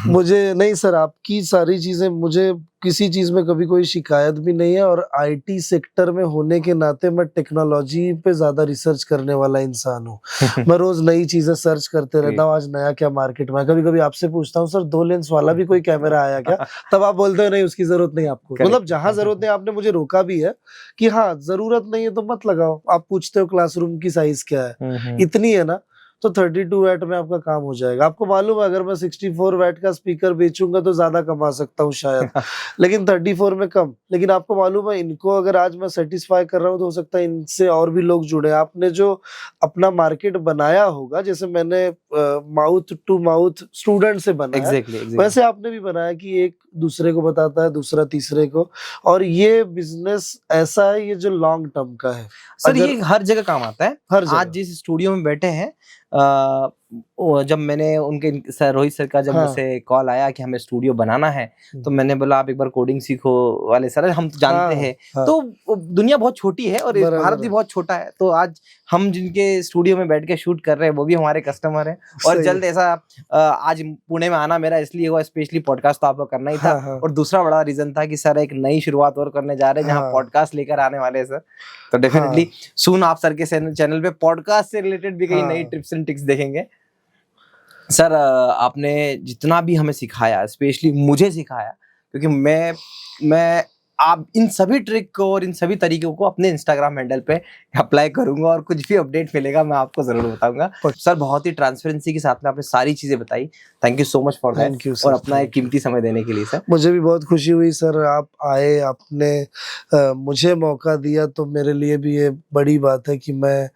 मुझे नहीं सर, आपकी सारी चीजें, मुझे किसी चीज में कभी कोई शिकायत भी नहीं है, और आईटी सेक्टर में होने के नाते मैं टेक्नोलॉजी पे ज्यादा रिसर्च करने वाला इंसान हूँ। मैं रोज नई चीजें सर्च करते रहता हूँ, आज नया क्या मार्केट में। कभी कभी आपसे पूछता हूँ, सर 2 लेंस वाला भी कोई कैमरा आया क्या? तब आप बोलते हो नहीं उसकी जरूरत नहीं आपको, मतलब जहां जरूरत नहीं, आपने मुझे रोका भी है कि हाँ जरूरत नहीं है तो मत लगाओ। आप पूछते हो क्लासरूम की साइज क्या है, इतनी है ना, तो 32 वैट में आपका काम हो जाएगा। आपको मालूम है अगर मैं 64 वैट का स्पीकर बेचूंगा तो ज्यादा कमा सकता हूँ शायद, लेकिन 34 में कम। लेकिन आपको मालूम है इनको अगर आज मैं सेटिस्फाई कर रहा हूँ तो हो सकता है इनसे और भी लोग जुड़े। आपने जो अपना मार्केट बनाया होगा, जैसे मैंने माउथ टू माउथ स्टूडेंट से बनाया, exactly. वैसे आपने भी बनाया कि एक दूसरे को बताता है, दूसरा तीसरे को, और ये बिजनेस ऐसा है ये जो लॉन्ग टर्म का है सर। ये हर जगह काम आता है। हर जगह। आज जिस स्टूडियो में बैठे हैं, जब मैंने उनके सर रोहित सर का जब मुझसे कॉल आया कि हमें स्टूडियो बनाना है, तो मैंने बोला आप एक बार कोडिंग सीखो वाले सर, हम तो जानते हैं। तो दुनिया बहुत छोटी है और भारत भी बहुत छोटा है, तो आज हम जिनके स्टूडियो में बैठ के शूट कर रहे हैं वो भी हमारे कस्टमर हैं। और जल्द ऐसा आज पुणे में आना मेरा इसलिए हुआ, स्पेशली पॉडकास्ट तो आपको करना ही था। और दूसरा बड़ा रीजन था कि सर एक नई शुरुआत और करने जा रहे हैं जहाँ पॉडकास्ट लेकर आने वाले हैं सर। तो डेफिनेटली सून आप सर के चैनल पे पॉडकास्ट से रिलेटेड भी कई नई टिप्स एंड टिक्स देखेंगे। सर आपने जितना भी हमें सिखाया, स्पेशली मुझे सिखाया, क्योंकि मैं आप इन सभी ट्रिक को और इन सभी तरीकों को अपने इंस्टाग्राम हैंडल पे अप्लाई करूंगा, और कुछ भी अपडेट मिलेगा मैं आपको जरूर बताऊंगा। सर बहुत ही ट्रांसपेरेंसी के साथ में आपने सारी चीजें बताई, thank you so much for that, और अपना एक कीमती समय देने के लिए सर। मुझे भी बहुत खुशी हुई सर, आप आए, आपने मुझे मौका दिया, तो मेरे लिए भी ये बड़ी बात है कि मैं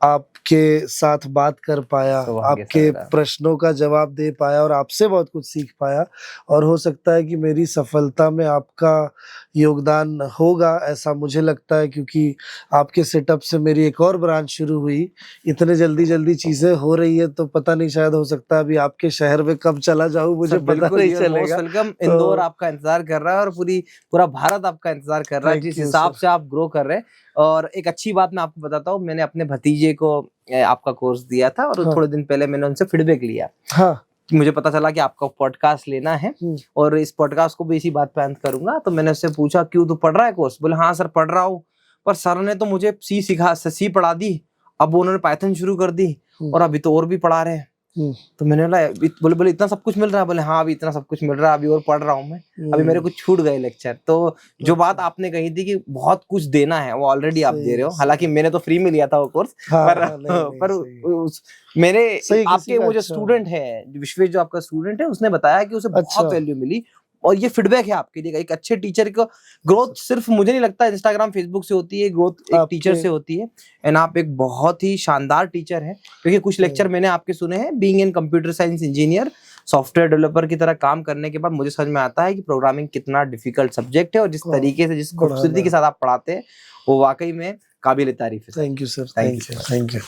आपके साथ बात कर पाया, आपके प्रश्नों का जवाब दे पाया, और आपसे बहुत कुछ सीख पाया। और हो सकता है कि मेरी सफलता में आपका योगदान होगा, ऐसा मुझे लगता है, क्योंकि आपके सेटअप से मेरी एक और ब्रांच शुरू हुई। इतने जल्दी चीजें हो रही है, तो पता नहीं, शायद हो सकता है अभी आपके शहर में कब चला जाऊं, मुझे पता नहीं चलेगा। वेलकम, इंदौर आपका इंतजार कर रहा है और पूरा भारत आपका इंतजार कर रहा है। जिस हिसाब से आप ग्रो कर रहे हैं, और एक अच्छी बात मैं आपको बताता हूँ, मैंने अपने भतीजे को आपका कोर्स दिया था और हाँ। थोड़े दिन पहले मैंने उनसे फीडबैक लिया। हाँ मुझे पता चला कि आपका पॉडकास्ट लेना है और इस पॉडकास्ट को भी इसी बात पे अंत करूंगा। तो मैंने उससे पूछा क्यों, तू पढ़ रहा है कोर्स? बोले हाँ सर पढ़ रहा हूँ, पर सर ने तो मुझे सी पढ़ा दी, अब उन्होंने पाइथन शुरू कर दी और अभी तो और भी पढ़ा रहे हैं। तो मैंने बोला बोले इतना सब कुछ मिल रहा है? बोले हाँ अभी इतना सब कुछ मिल रहा है, अभी और पढ़ रहा हूँ मैं, अभी मेरे कुछ छूट गए लेक्चर। तो जो बात आपने कही थी कि बहुत कुछ देना है वो ऑलरेडी आप दे रहे हो, हालांकि मैंने तो फ्री में लिया था वो कोर्स, मेरे आपके वो जो स्टूडेंट है, विश्वेश जो आपका स्टूडेंट है, उसने बताया कि उसे बहुत वैल्यू मिली। और ये फीडबैक है आपके लिए, एक अच्छे टीचर को ग्रोथ सिर्फ मुझे नहीं लगता इंस्टाग्राम फेसबुक से होती है, ग्रोथ एक टीचर से होती है। एंड आप एक बहुत ही शानदार टीचर हैं, क्योंकि कुछ लेक्चर मैंने आपके सुने हैं। Being an computer science engineer, software developer की तरह काम करने के बाद मुझे समझ में आता है कि प्रोग्रामिंग कितना डिफिकल्ट सब्जेक्ट है, और जिस तरीके से जिस खूबसूरती के साथ आप पढ़ाते हैं वो वाकई में काबिल तारीफ है। Thank you sir, thank you.